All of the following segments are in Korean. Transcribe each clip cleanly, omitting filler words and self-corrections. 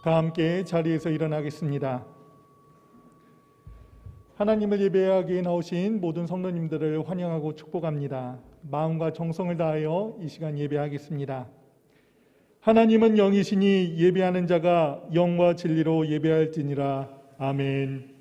다 함께 자리에서 일어나겠습니다. 하나님을 예배하기에 나오신 모든 성도님들을 환영하고 축복합니다. 마음과 정성을 다하여 이 시간 예배하겠습니다. 하나님은 영이시니 예배하는 자가 영과 진리로 예배할지니라. 아멘.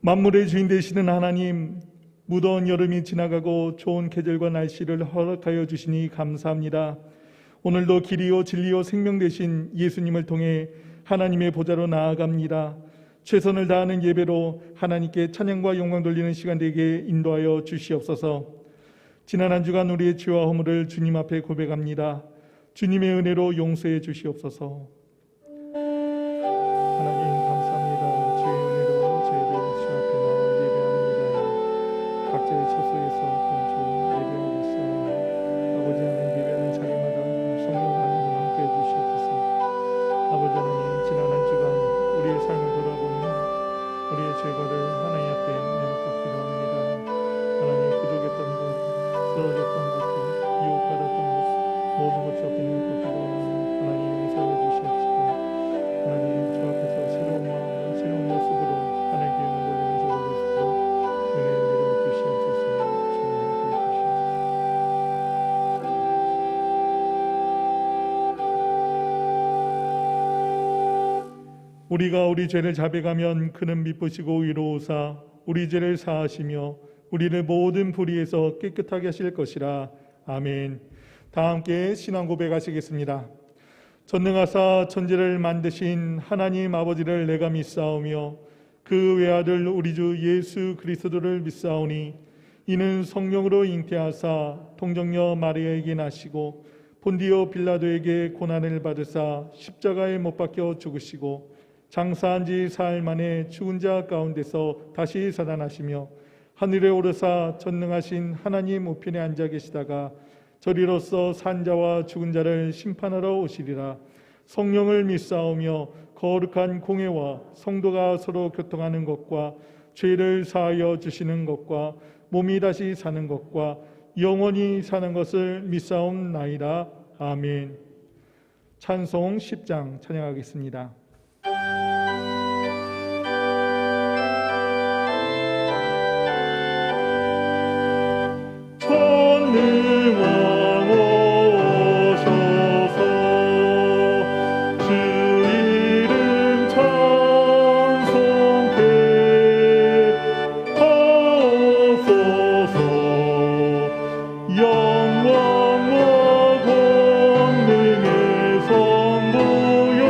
만물의 주인 되시는 하나님, 무더운 여름이 지나가고 좋은 계절과 날씨를 허락하여 주시니 감사합니다. 오늘도 길이요 진리요 생명 되신 예수님을 통해 하나님의 보좌로 나아갑니다. 최선을 다하는 예배로 하나님께 찬양과 영광 돌리는 시간 되게 인도하여 주시옵소서. 지난 한 주간 우리의 죄와 허물을 주님 앞에 고백합니다. 주님의 은혜로 용서해 주시옵소서. 하나님 감사합니다. 주의 은혜로 저희들 주 앞에 나와 예배합니다. 각자의 처소에서 주 예배하겠습니다. 아버지 하나님, 예배하는 자리마다 성령 하나님 함께 해주시옵소서. 아버지 하나님, 지난 한 주간 우리의 삶을 돌아보며 우리의 죄과를 하나님 앞에 내놓고 기도합니다. 하나님, 부족했던 것, 쓰러졌던 것도, 유혹받았던 것, 모든 것이 앞에 내놓고 기도하며 하나님 용서해 주시옵시고, 하나님 주 앞에서 새로운 마음과 새로운 모습으로 하나님께 영광 돌리면서 모습으로 은혜를 내려 주시옵소서. 주님 함께 주시옵소서. 우리가 우리 죄를 자백하면 그는 미쁘시고 위로우사 우리 죄를 사하시며 우리를 모든 불의에서 깨끗하게 하실 것이라. 아멘. 다 함께 신앙 고백하시겠습니다. 전능하사 천지를 만드신 하나님 아버지를 내가 믿사오며 그 외아들 우리 주 예수 그리스도를 믿사오니 이는 성령으로 잉태하사 동정녀 마리아에게 나시고 본디오 빌라도에게 고난을 받으사 십자가에 못 박혀 죽으시고 장사한 지 사흘 만에 죽은 자 가운데서 다시 살아나시며 하늘에 오르사 전능하신 하나님 우편에 앉아 계시다가 저리로서 산자와 죽은 자를 심판하러 오시리라. 성령을 믿사오며 거룩한 공회와 성도가 서로 교통하는 것과 죄를 사하여 주시는 것과 몸이 다시 사는 것과 영원히 사는 것을 믿사옵나이다. 아멘. 찬송 10장 찬양하겠습니다. 영광과 권능의 성부여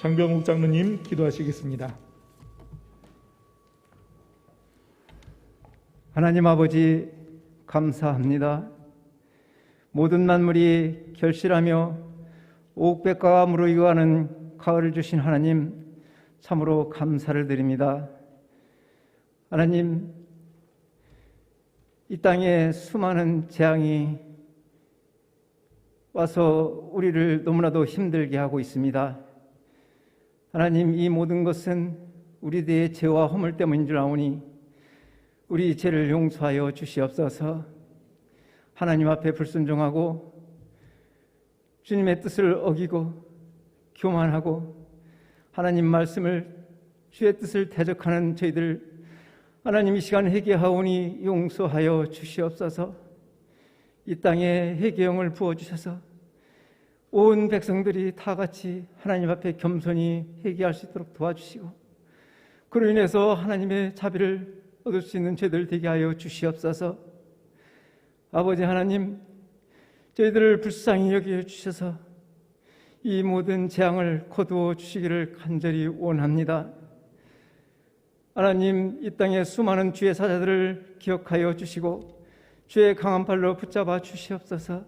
장병욱 장로님 기도하시겠습니다. 하나님 아버지 감사합니다. 모든 만물이 결실하며 옥백과가 무르익어가는 가을을 주신 하나님 참으로 감사를 드립니다. 하나님, 이 땅에 수많은 재앙이 와서 우리를 너무나도 힘들게 하고 있습니다. 하나님, 이 모든 것은 우리들의 죄와 허물 때문인 줄 아오니 우리 죄를 용서하여 주시옵소서. 하나님 앞에 불순종하고 주님의 뜻을 어기고 교만하고 하나님 말씀을 주의 뜻을 대적하는 저희들 하나님 이 시간 회개하오니 용서하여 주시옵소서. 이 땅에 회개의 영을 부어주셔서 온 백성들이 다 같이 하나님 앞에 겸손히 회개할 수 있도록 도와주시고 그로 인해서 하나님의 자비를 얻을 수 있는 죄들 되게 하여 주시옵소서. 아버지 하나님, 저희들을 불쌍히 여겨 주셔서 이 모든 재앙을 거두어 주시기를 간절히 원합니다. 하나님, 이 땅에 수많은 주의 사자들을 기억하여 주시고 주의 강한 발로 붙잡아 주시옵소서.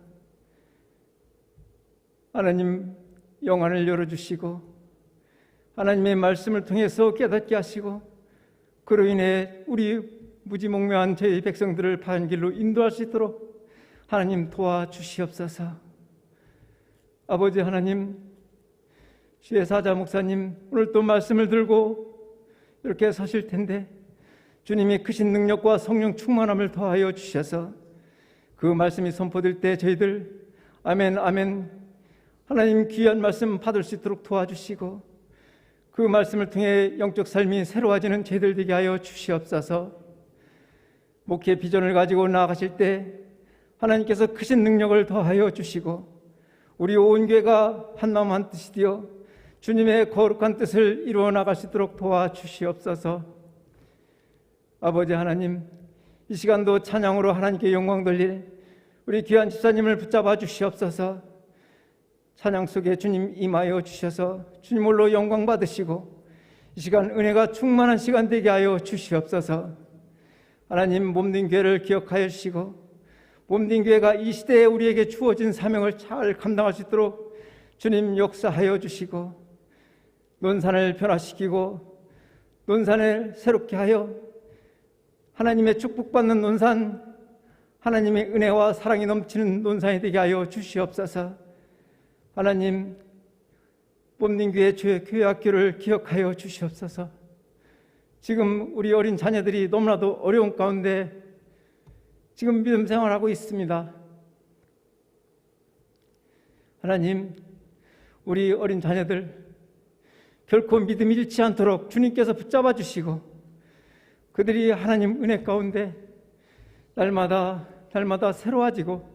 하나님, 영안을 열어주시고 하나님의 말씀을 통해서 깨닫게 하시고 그로 인해 우리 무지몽매한 저희 백성들을 바른 길로 인도할 수 있도록 하나님 도와주시옵소서. 아버지 하나님, 주의 사자 목사님 오늘 또 말씀을 들고 이렇게 서실 텐데 주님이 크신 능력과 성령 충만함을 더하여 주셔서 그 말씀이 선포될 때 저희들 아멘 아멘 하나님 귀한 말씀 받을 수 있도록 도와주시고 그 말씀을 통해 영적 삶이 새로워지는 저희들 되게 하여 주시옵소서. 목회 비전을 가지고 나아가실 때 하나님께서 크신 능력을 더하여 주시고 우리 온 교회가 한마음 한뜻이 되어 주님의 거룩한 뜻을 이루어 나갈 수 있도록 도와주시옵소서. 아버지 하나님, 이 시간도 찬양으로 하나님께 영광 돌릴 우리 귀한 집사님을 붙잡아 주시옵소서. 찬양 속에 주님 임하여 주셔서 주님 홀로 영광 받으시고 이 시간 은혜가 충만한 시간 되게 하여 주시옵소서. 하나님, 몸된 교회를 기억하여 주시고 몸된 교회가 이 시대에 우리에게 주어진 사명을 잘 감당할 수 있도록 주님 역사하여 주시고 논산을 변화시키고 논산을 새롭게 하여 하나님의 축복받는 논산, 하나님의 은혜와 사랑이 넘치는 논산이 되게 하여 주시옵소서. 하나님, 몸된 교회 주의 교회 학교를 기억하여 주시옵소서. 지금 우리 어린 자녀들이 너무나도 어려운 가운데 지금 믿음 생활하고 있습니다. 하나님, 우리 어린 자녀들 결코 믿음이 잃지 않도록 주님께서 붙잡아 주시고 그들이 하나님 은혜 가운데 날마다 새로워지고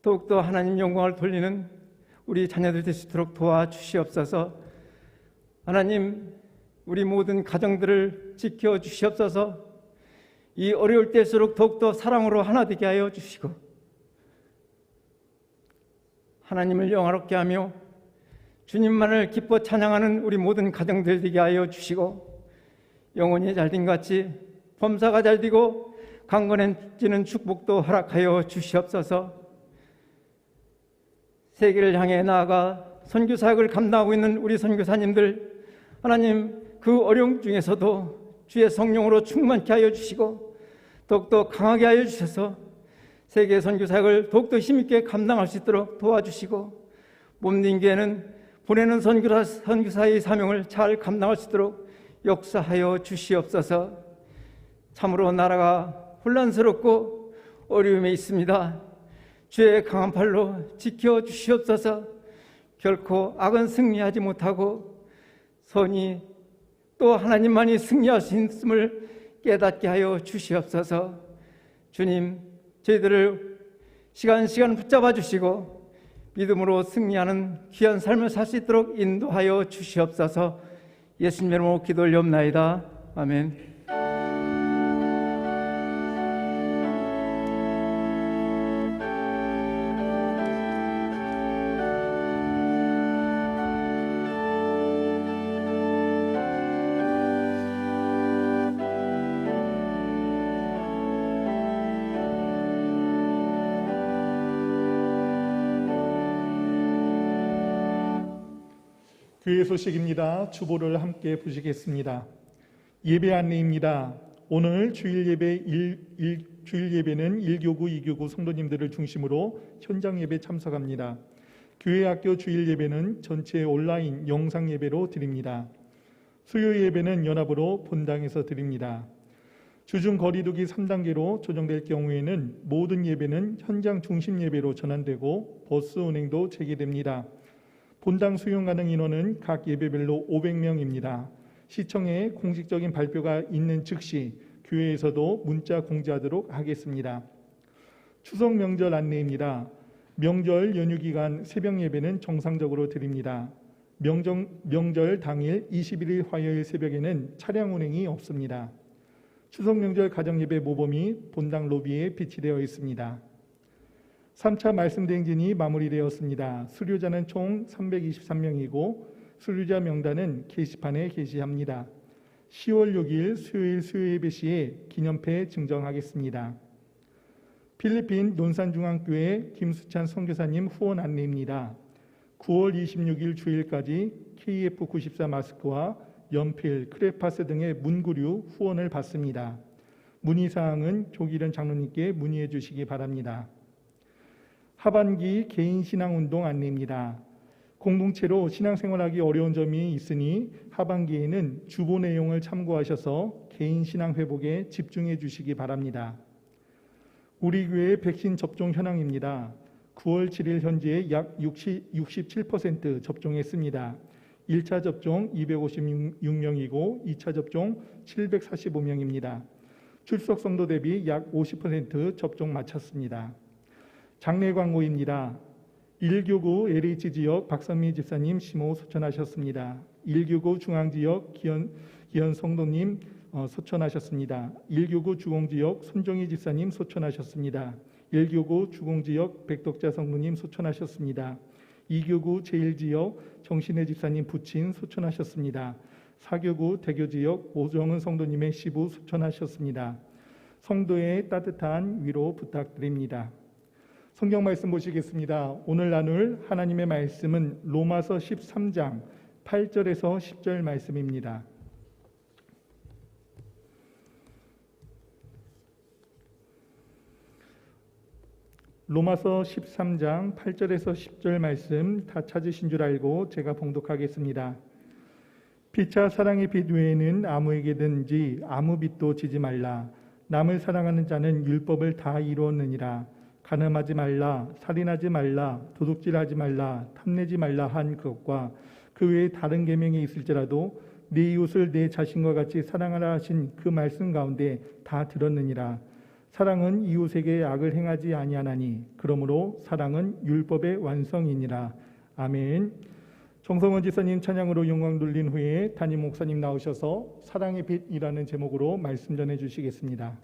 더욱더 하나님 영광을 돌리는 우리 자녀들 될 수 있도록 도와주시옵소서. 하나님, 우리 모든 가정들을 지켜주시옵소서. 이 어려울 때일수록 더욱더 사랑으로 하나 되게 하여 주시고 하나님을 영화롭게 하며 주님만을 기뻐 찬양하는 우리 모든 가정들 되게 하여 주시고 영혼이 잘된 같이 범사가 잘되고 강건해지는 축복도 허락하여 주시옵소서. 세계를 향해 나아가 선교 사역을 감당하고 있는 우리 선교사님들, 하나님 그 어려움 중에서도 주의 성령으로 충만케 하여 주시고 더욱더 강하게 하여 주셔서 세계 선교 사역을 더욱더 힘있게 감당할 수 있도록 도와주시고 몸된 교회는 보내는 선교사의 사명을 잘 감당할 수 있도록 역사하여 주시옵소서. 참으로 나라가 혼란스럽고 어려움에 있습니다. 주의 강한 팔로 지켜주시옵소서. 결코 악은 승리하지 못하고 선이 또 하나님만이 승리할 수 있음을 깨닫게 하여 주시옵소서. 주님, 저희들을 시간 붙잡아 주시고 믿음으로 승리하는 귀한 삶을 살 수 있도록 인도하여 주시옵소서. 예수님 이름으로 기도 올리옵나이다. 아멘. 교회 소식입니다. 주보를 함께 보시겠습니다. 예배 안내입니다. 오늘 주일 예배는 1교구, 2교구 성도님들을 중심으로 현장 예배 참석합니다. 교회 학교 주일 예배는 전체 온라인 영상 예배로 드립니다. 수요 예배는 연합으로 본당에서 드립니다. 주중 거리두기 3단계로 조정될 경우에는 모든 예배는 현장 중심 예배로 전환되고 버스 운행도 재개됩니다. 본당 수용 가능 인원은 각 예배별로 500명입니다. 시청에 공식적인 발표가 있는 즉시 교회에서도 문자 공지하도록 하겠습니다. 추석 명절 안내입니다. 명절 연휴 기간 새벽 예배는 정상적으로 드립니다. 명절 당일 21일 화요일 새벽에는 차량 운행이 없습니다. 추석 명절 가정 예배 모범이 본당 로비에 비치되어 있습니다. 3차 말씀 대행진이 마무리되었습니다. 수료자는 총 323명이고 수료자 명단은 게시판에 게시합니다. 10월 6일 수요일 수요 예배 시에 기념패 증정하겠습니다. 필리핀 논산중앙교회 김수찬 선교사님 후원 안내입니다. 9월 26일 주일까지 KF94 마스크와 연필, 크레파스 등의 문구류 후원을 받습니다. 문의사항은 조기련 장로님께 문의해 주시기 바랍니다. 하반기 개인신앙운동 안내입니다. 공동체로 신앙생활하기 어려운 점이 있으니 하반기에는 주보 내용을 참고하셔서 개인신앙 회복에 집중해 주시기 바랍니다. 우리 교회 백신 접종 현황입니다. 9월 7일 현재 약 67% 접종했습니다. 1차 접종 256명이고 2차 접종 745명입니다. 출석 성도 대비 약 50% 접종 마쳤습니다. 장례 광고입니다. 1교구 LH 지역 박선미 집사님 시모 소천하셨습니다. 1교구 중앙지역 기현 성도님 소천하셨습니다. 1교구 주공지역 손정희 집사님 소천하셨습니다. 1교구 주공지역 백덕자 성도님 소천하셨습니다. 2교구 제1지역 정신혜 집사님 부친 소천하셨습니다. 4교구 대교지역 오정은 성도님의 시부 소천하셨습니다. 성도의 따뜻한 위로 부탁드립니다. 성경 말씀 보시겠습니다. 오늘 나눌 하나님의 말씀은 로마서 13장 8절에서 10절 말씀입니다. 로마서 13장 8절에서 10절 말씀 다 찾으신 줄 알고 제가 봉독하겠습니다. 피차 사랑의 빛 외에는 아무에게든지 아무 빛도 지지 말라. 남을 사랑하는 자는 율법을 다 이루었느니라. 간음하지 말라, 살인하지 말라, 도둑질하지 말라, 탐내지 말라 한 그것과 그 외에 다른 계명이 있을지라도 네 이웃을 내 자신과 같이 사랑하라 하신 그 말씀 가운데 다 들었느니라. 사랑은 이웃에게 악을 행하지 아니하나니 그러므로 사랑은 율법의 완성이니라. 아멘. 정성원 지사님 찬양으로 영광 돌린 후에 담임 목사님 나오셔서 사랑의 빛이라는 제목으로 말씀 전해 주시겠습니다.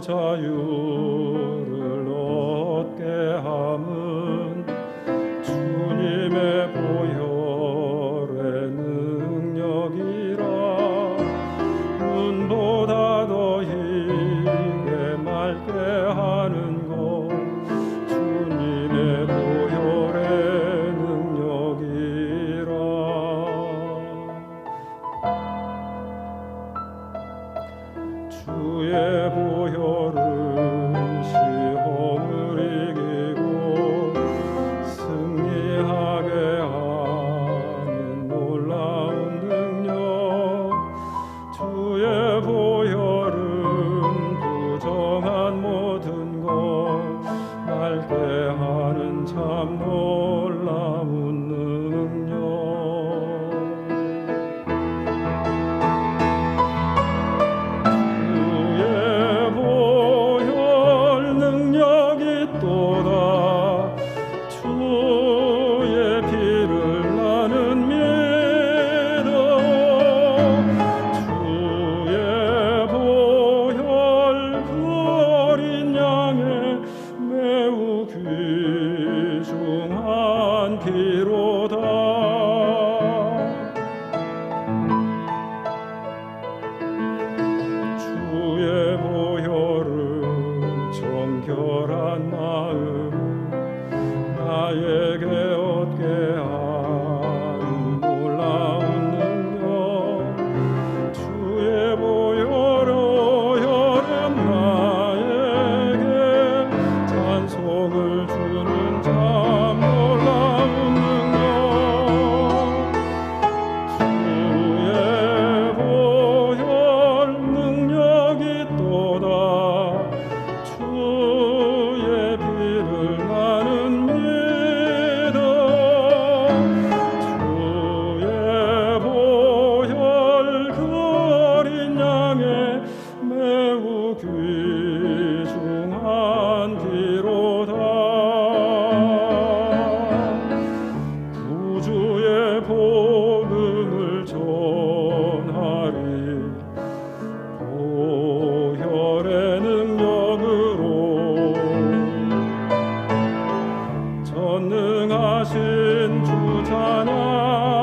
자유를 얻게 함은 주님의 보혈의 능력이라. 눈보다 더 희게 맑게 하는 것 주님의 보혈의 능력이라. 주의 보혈은 시험을 이기고 승리하게 하는 놀라운 능력. 주의 보혈은 부정한 모든 것 맑게 하는 참 놀라운 능력. 주의 보혈 능력이 또다. 주의 피를 나는 믿어. 주의 보혈 그 어린 양의 매우 귀중한 피로다. 주의 보혈은 정결한 마음 나에게 얻게 하는 놀라운 능력. 주의 보혈은 나에게 찬송을 주는 참 놀라운 능력. 주의 보혈 능력이 또다. 주의 피를 나는 믿어. 주의 보혈 그 어린 양의 매우 귀중한 피로다. 구주의 복음을 전하리. 보혈의 능력으로 전능하신 주 찬양하리.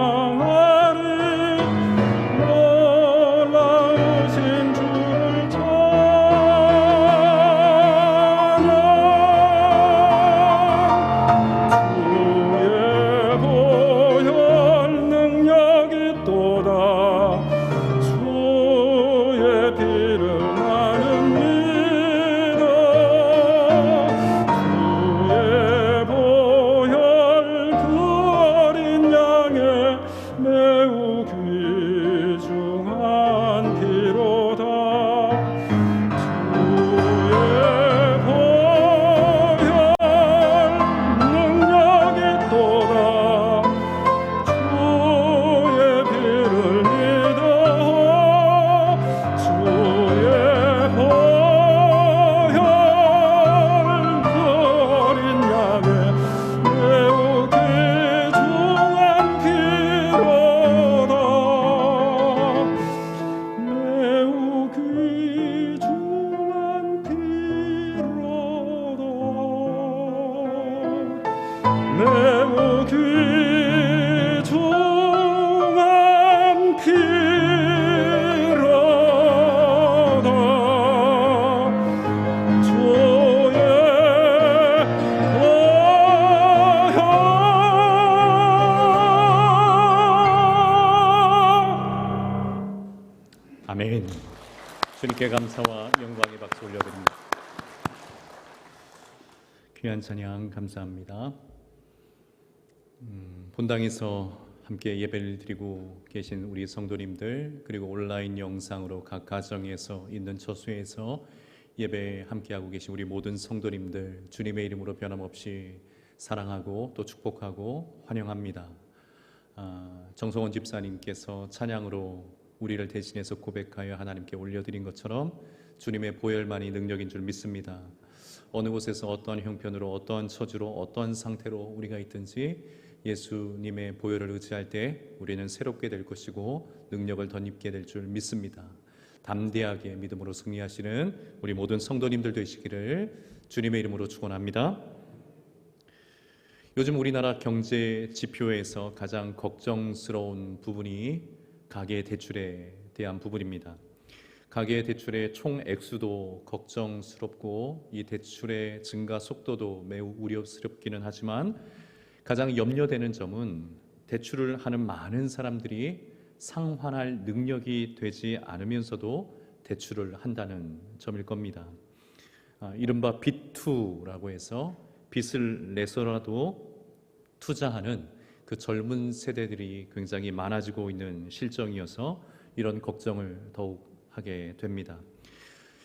놀라우신 주를 찬양. 주의 보혈 능력이 또다. 주의 피를 나는 믿어. 주의 보혈 그 어린 양의 매우 귀중한 피로다. 주의 보혈 능력이 또다. 주의 피를 믿어. 주의 보혈 그 어린 양의 매우 귀중한 피로다. 매우 귀중한 피로다. 매우 귀중한 피로다. 주의 보혈. 아멘. 주님께 감사와 영광의 박수 올려드립니다. 귀한 찬양 감사합니다. 본당에서 함께 예배를 드리고 계신 우리 성도님들, 그리고 온라인 영상으로 각 가정에서 있는 처소에서 예배 함께하고 계신 우리 모든 성도님들, 주님의 이름으로 변함없이 사랑하고 또 축복하고 환영합니다. 정성원 집사님께서 찬양으로 우리를 대신해서 고백하여 하나님께 올려드린 것처럼 주님의 보혈만이 능력인 줄 믿습니다. 어느 곳에서 어떠한 형편으로, 어떠한 처지로, 어떠한 상태로 우리가 있든지 예수님의 보혈을 의지할 때 우리는 새롭게 될 것이고 능력을 덧입게 될 줄 믿습니다. 담대하게 믿음으로 승리하시는 우리 모든 성도님들 되시기를 주님의 이름으로 축원합니다. 요즘 우리나라 경제 지표에서 가장 걱정스러운 부분이 가계 대출에 대한 부분입니다. 가계 대출의 총 액수도 걱정스럽고 이 대출의 증가 속도도 매우 우려스럽기는 하지만 가장 염려되는 점은 대출을 하는 많은 사람들이 상환할 능력이 되지 않으면서도 대출을 한다는 점일 겁니다. 이른바 빚2라고 해서 빚을 내서라도 투자하는 그 젊은 세대들이 굉장히 많아지고 있는 실정이어서 이런 걱정을 더욱 하게 됩니다.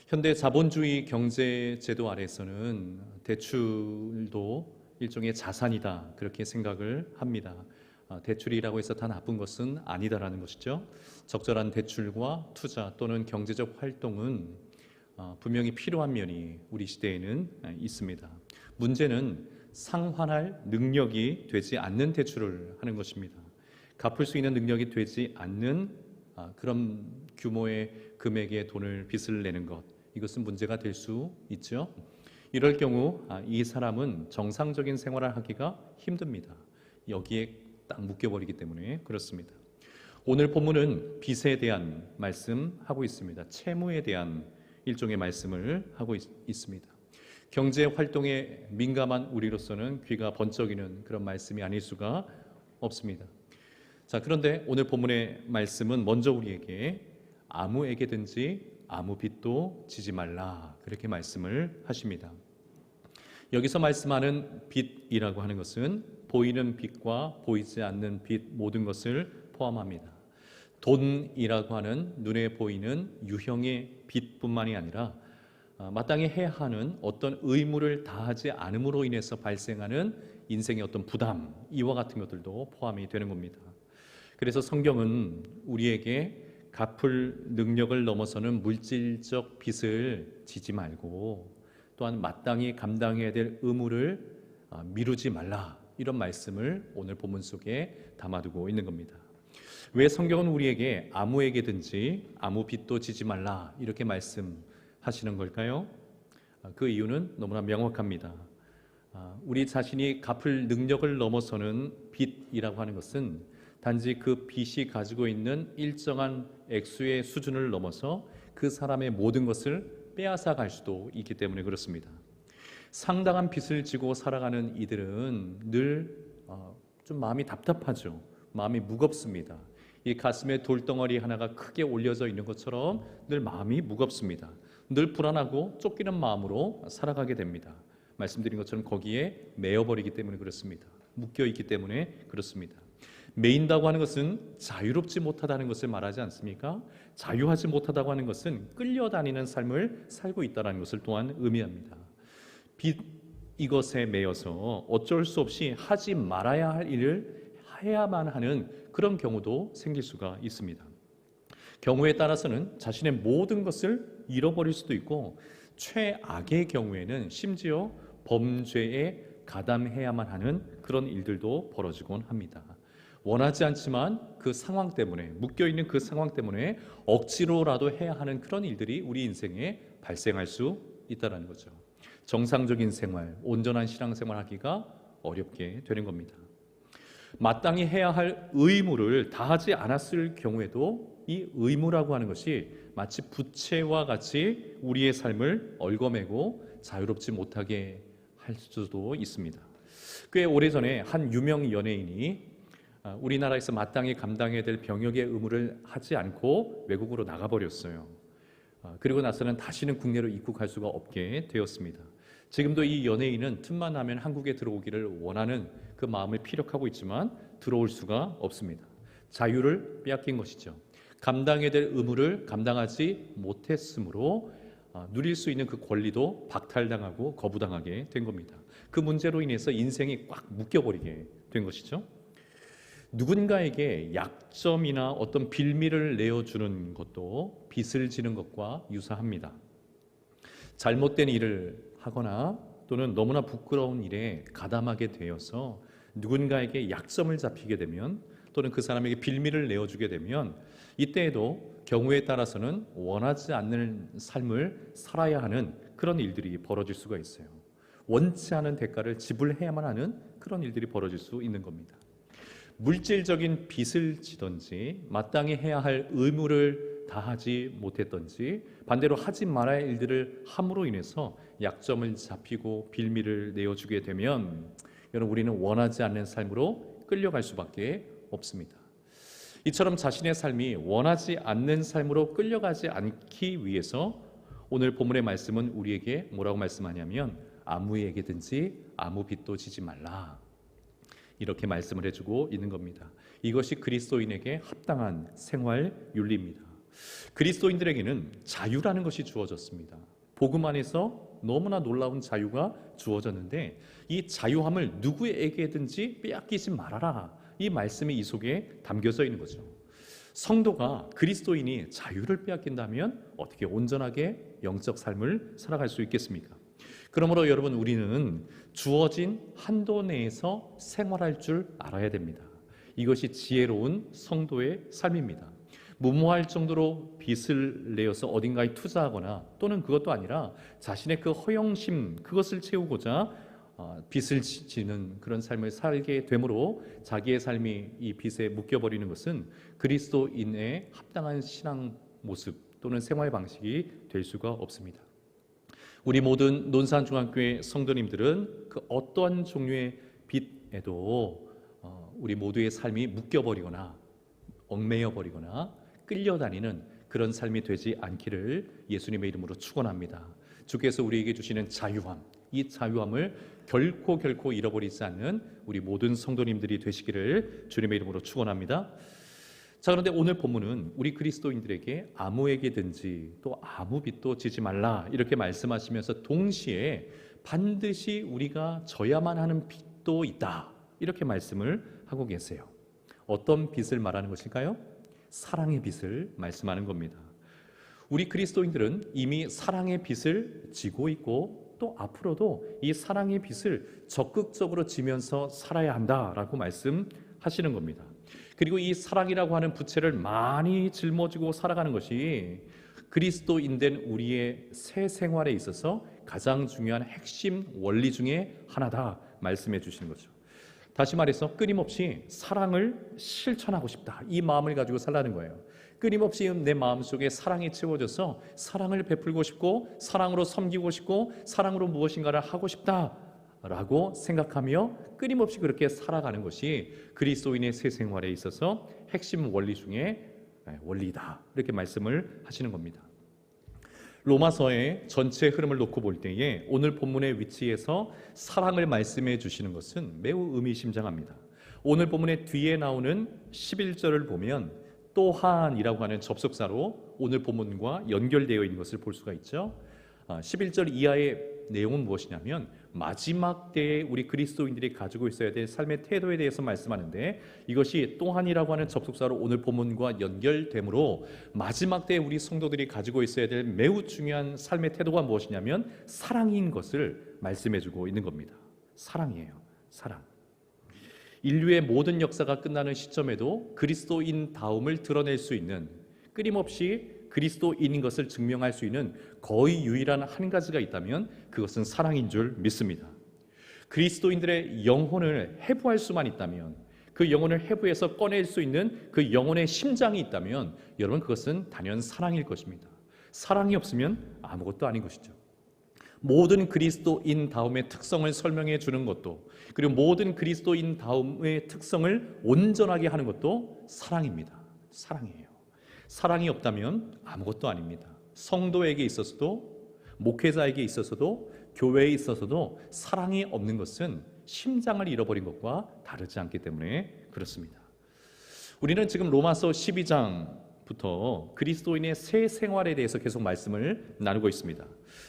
현대 자본주의 경제 제도 아래에서는 대출도 일종의 자산이다 그렇게 생각을 합니다. 대출이라고 해서 다 나쁜 것은 아니다라는 것이죠. 적절한 대출과 투자 또는 경제적 활동은 분명히 필요한 면이 우리 시대에는 있습니다. 문제는 상환할 능력이 되지 않는 대출을 하는 것입니다. 갚을 수 있는 능력이 되지 않는 그런 규모의 금액의 빚을 내는 것, 이것은 문제가 될 수 있죠. 이럴 경우 이 사람은 정상적인 생활을 하기가 힘듭니다. 여기에 딱 묶여버리기 때문에 그렇습니다. 오늘 본문은 빚에 대한 말씀하고 있습니다. 채무에 대한 일종의 말씀을 하고 있습니다. 경제 활동에 민감한 우리로서는 귀가 번쩍이는 그런 말씀이 아닐 수가 없습니다. 자, 그런데 오늘 본문의 말씀은 먼저 우리에게 아무에게든지 아무 빚도 지지 말라 그렇게 말씀을 하십니다. 여기서 말씀하는 빚이라고 하는 것은 보이는 빚과 보이지 않는 빚 모든 것을 포함합니다. 돈이라고 하는 눈에 보이는 유형의 빚뿐만이 아니라 마땅히 해야 하는 어떤 의무를 다하지 않음으로 인해서 발생하는 인생의 어떤 부담, 이와 같은 것들도 포함이 되는 겁니다. 그래서 성경은 우리에게 갚을 능력을 넘어서는 물질적 빚을 지지 말고 또한 마땅히 감당해야 될 의무를 미루지 말라, 이런 말씀을 오늘 본문 속에 담아두고 있는 겁니다. 왜 성경은 우리에게 아무에게든지 아무 빚도 지지 말라 이렇게 말씀하시는 걸까요? 그 이유는 너무나 명확합니다. 우리 자신이 갚을 능력을 넘어서는 빚이라고 하는 것은 단지 그 빚이 가지고 있는 일정한 액수의 수준을 넘어서 그 사람의 모든 것을 빼앗아 갈 수도 있기 때문에 그렇습니다. 상당한 빚을 지고 살아가는 이들은 늘 좀 마음이 답답하죠. 마음이 무겁습니다. 이 가슴에 돌덩어리 하나가 크게 올려져 있는 것처럼 늘 마음이 무겁습니다. 늘 불안하고 쫓기는 마음으로 살아가게 됩니다. 말씀드린 것처럼 거기에 매여버리기 때문에 그렇습니다. 묶여있기 때문에 그렇습니다. 매인다고 하는 것은 자유롭지 못하다는 것을 말하지 않습니까? 자유하지 못하다고 하는 것은 끌려다니는 삶을 살고 있다는 것을 또한 의미합니다. 빚 이것에 매여서 어쩔 수 없이 하지 말아야 할 일을 해야만 하는 그런 경우도 생길 수가 있습니다. 경우에 따라서는 자신의 모든 것을 잃어버릴 수도 있고 최악의 경우에는 심지어 범죄에 가담해야만 하는 그런 일들도 벌어지곤 합니다. 원하지 않지만 그 상황 때문에, 묶여있는 그 상황 때문에 억지로라도 해야 하는 그런 일들이 우리 인생에 발생할 수 있다는 거죠. 정상적인 생활, 온전한 신앙생활 하기가 어렵게 되는 겁니다. 마땅히 해야 할 의무를 다하지 않았을 경우에도 이 의무라고 하는 것이 마치 부채와 같이 우리의 삶을 얽어매고 자유롭지 못하게 할 수도 있습니다. 꽤 오래전에 한 유명 연예인이 우리나라에서 마땅히 감당해야 될 병역의 의무를 하지 않고 외국으로 나가버렸어요. 그리고 나서는 다시는 국내로 입국할 수가 없게 되었습니다. 지금도 이 연예인은 틈만 나면 한국에 들어오기를 원하는 그 마음을 피력하고 있지만 들어올 수가 없습니다. 자유를 빼앗긴 것이죠. 감당해야 될 의무를 감당하지 못했으므로 누릴 수 있는 그 권리도 박탈당하고 거부당하게 된 겁니다. 그 문제로 인해서 인생이 꽉 묶여버리게 된 것이죠. 누군가에게 약점이나 어떤 빌미를 내어주는 것도 빚을 지는 것과 유사합니다. 잘못된 일을 하거나 또는 너무나 부끄러운 일에 가담하게 되어서 누군가에게 약점을 잡히게 되면 또는 그 사람에게 빌미를 내어주게 되면 이때에도 경우에 따라서는 원하지 않는 삶을 살아야 하는 그런 일들이 벌어질 수가 있어요. 원치 않은 대가를 지불해야만 하는 그런 일들이 벌어질 수 있는 겁니다. 물질적인 빚을 지든지 마땅히 해야 할 의무를 다하지 못했던지 반대로 하지 말아야 할 일들을 함으로 인해서 약점을 잡히고 빌미를 내어주게 되면 여러분 우리는 원하지 않는 삶으로 끌려갈 수밖에 없습니다. 이처럼 자신의 삶이 원하지 않는 삶으로 끌려가지 않기 위해서 오늘 본문의 말씀은 우리에게 뭐라고 말씀하냐면 아무에게든지 아무 빚도 지지 말라 이렇게 말씀을 해주고 있는 겁니다. 이것이 그리스도인에게 합당한 생활 윤리입니다. 그리스도인들에게는 자유라는 것이 주어졌습니다. 복음 안에서 너무나 놀라운 자유가 주어졌는데 이 자유함을 누구에게든지 빼앗기지 말아라 이 말씀이 이 속에 담겨져 있는 거죠. 성도가 그리스도인이 자유를 빼앗긴다면 어떻게 온전하게 영적 삶을 살아갈 수 있겠습니까? 그러므로 여러분 우리는 주어진 한도 내에서 생활할 줄 알아야 됩니다. 이것이 지혜로운 성도의 삶입니다. 무모할 정도로 빚을 내어서 어딘가에 투자하거나 또는 그것도 아니라 자신의 그 허영심 그것을 채우고자 빚을 지는 그런 삶을 살게 되므로 자기의 삶이 이 빚에 묶여버리는 것은 그리스도인의 합당한 신앙 모습 또는 생활 방식이 될 수가 없습니다. 우리 모든 논산중학교의 성도님들은 그 어떠한 종류의 빚에도 우리 모두의 삶이 묶여버리거나 얽매여버리거나 끌려다니는 그런 삶이 되지 않기를 예수님의 이름으로 축원합니다. 주께서 우리에게 주시는 자유함, 이 자유함을 결코 잃어버리지 않는 우리 모든 성도님들이 되시기를 주님의 이름으로 축원합니다. 자, 그런데 오늘 본문은 우리 그리스도인들에게 아무에게든지 또 아무 빚도 지지 말라 이렇게 말씀하시면서 동시에 반드시 우리가 져야만 하는 빚도 있다 이렇게 말씀을 하고 계세요. 어떤 빚을 말하는 것일까요? 사랑의 빚을 말씀하는 겁니다. 우리 그리스도인들은 이미 사랑의 빚을 지고 있고 또 앞으로도 이 사랑의 빚을 적극적으로 지면서 살아야 한다라고 말씀하시는 겁니다. 그리고 이 사랑이라고 하는 부채를 많이 짊어지고 살아가는 것이 그리스도인된 우리의 새 생활에 있어서 가장 중요한 핵심 원리 중에 하나다 말씀해 주시는 거죠. 다시 말해서 끊임없이 사랑을 실천하고 싶다 이 마음을 가지고 살라는 거예요. 끊임없이 내 마음속에 사랑이 채워져서 사랑을 베풀고 싶고 사랑으로 섬기고 싶고 사랑으로 무엇인가를 하고 싶다라고 생각하며 끊임없이 그렇게 살아가는 것이 그리스도인의 새 생활에 있어서 핵심 원리 중에 원리다 이렇게 말씀을 하시는 겁니다. 로마서의 전체 흐름을 놓고 볼 때에 오늘 본문의 위치에서 사랑을 말씀해 주시는 것은 매우 의미심장합니다. 오늘 본문의 뒤에 나오는 11절을 보면 또한이라고 하는 접속사로 오늘 본문과 연결되어 있는 것을 볼 수가 있죠. 11절 이하의 내용은 무엇이냐면 마지막 때에 우리 그리스도인들이 가지고 있어야 될 삶의 태도에 대해서 말씀하는데 이것이 또한이라고 하는 접속사로 오늘 본문과 연결되므로 마지막 때에 우리 성도들이 가지고 있어야 될 매우 중요한 삶의 태도가 무엇이냐면 사랑인 것을 말씀해주고 있는 겁니다. 사랑이에요. 사랑. 인류의 모든 역사가 끝나는 시점에도 그리스도인다움을 드러낼 수 있는 끊임없이 그리스도인인 것을 증명할 수 있는 거의 유일한 한 가지가 있다면 그것은 사랑인 줄 믿습니다. 그리스도인들의 영혼을 해부할 수만 있다면 그 영혼을 해부해서 꺼낼 수 있는 그 영혼의 심장이 있다면 여러분 그것은 단연 사랑일 것입니다. 사랑이 없으면 아무것도 아닌 것이죠. 모든 그리스도인다움의 특성을 설명해 주는 것도 그리고 모든 그리스도인다움의 특성을 온전하게 하는 것도 사랑입니다. 사랑이에요. 사랑이 없다면 아무것도 아닙니다. 성도에게 있어서도 목회자에게 있어서도 교회에 있어서도 사랑이 없는 것은 심장을 잃어버린 것과 다르지 않기 때문에 그렇습니다. 우리는 지금 로마서 12장부터 그리스도인의 새 생활에 대해서 계속 말씀을 나누고 있습니다.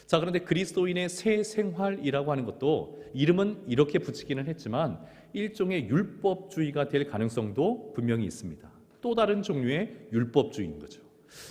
자, 그런데 그리스도인의 새 생활이라고 하는 것도 이름은 이렇게 붙이기는 했지만 일종의 율법주의가 될 가능성도 분명히 있습니다. 또 다른 종류의 율법주의인 거죠.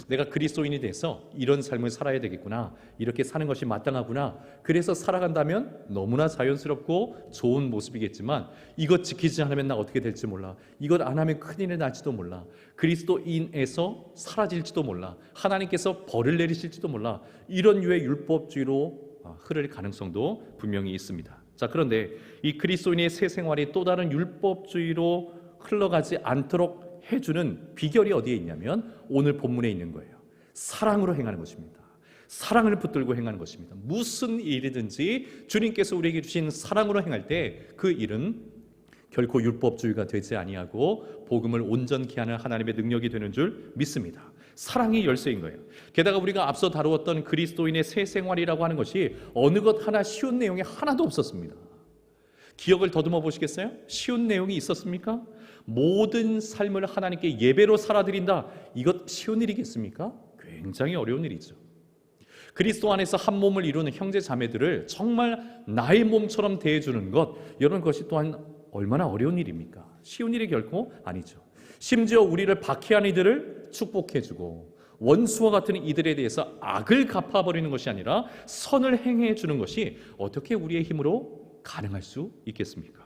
내가 그리스도인이 돼서 이런 삶을 살아야 되겠구나, 이렇게 사는 것이 마땅하구나, 그래서 살아간다면 너무나 자연스럽고 좋은 모습이겠지만 이것 지키지 않으면 나 어떻게 될지 몰라, 이것 안 하면 큰일이 날지도 몰라, 그리스도인에서 사라질지도 몰라, 하나님께서 벌을 내리실지도 몰라, 이런 류의 율법주의로 흐를 가능성도 분명히 있습니다. 자, 그런데 이 그리스도인의 새 생활이 또 다른 율법주의로 흘러가지 않도록 해주는 비결이 어디에 있냐면 오늘 본문에 있는 거예요. 사랑으로 행하는 것입니다. 사랑을 붙들고 행하는 것입니다. 무슨 일이든지 주님께서 우리에게 주신 사랑으로 행할 때 그 일은 결코 율법주의가 되지 아니하고 복음을 온전케 하는 하나님의 능력이 되는 줄 믿습니다. 사랑이 열쇠인 거예요. 게다가 우리가 앞서 다루었던 그리스도인의 새 생활이라고 하는 것이 어느 것 하나 쉬운 내용이 하나도 없었습니다. 기억을 더듬어 보시겠어요? 쉬운 내용이 있었습니까? 모든 삶을 하나님께 예배로 살아드린다, 이것 쉬운 일이겠습니까? 굉장히 어려운 일이죠. 그리스도 안에서 한 몸을 이루는 형제 자매들을 정말 나의 몸처럼 대해주는 것, 이런 것이 또한 얼마나 어려운 일입니까? 쉬운 일이 결코 아니죠. 심지어 우리를 박해한 이들을 축복해주고 원수와 같은 이들에 대해서 악을 갚아버리는 것이 아니라 선을 행해주는 것이 어떻게 우리의 힘으로 가능할 수 있겠습니까?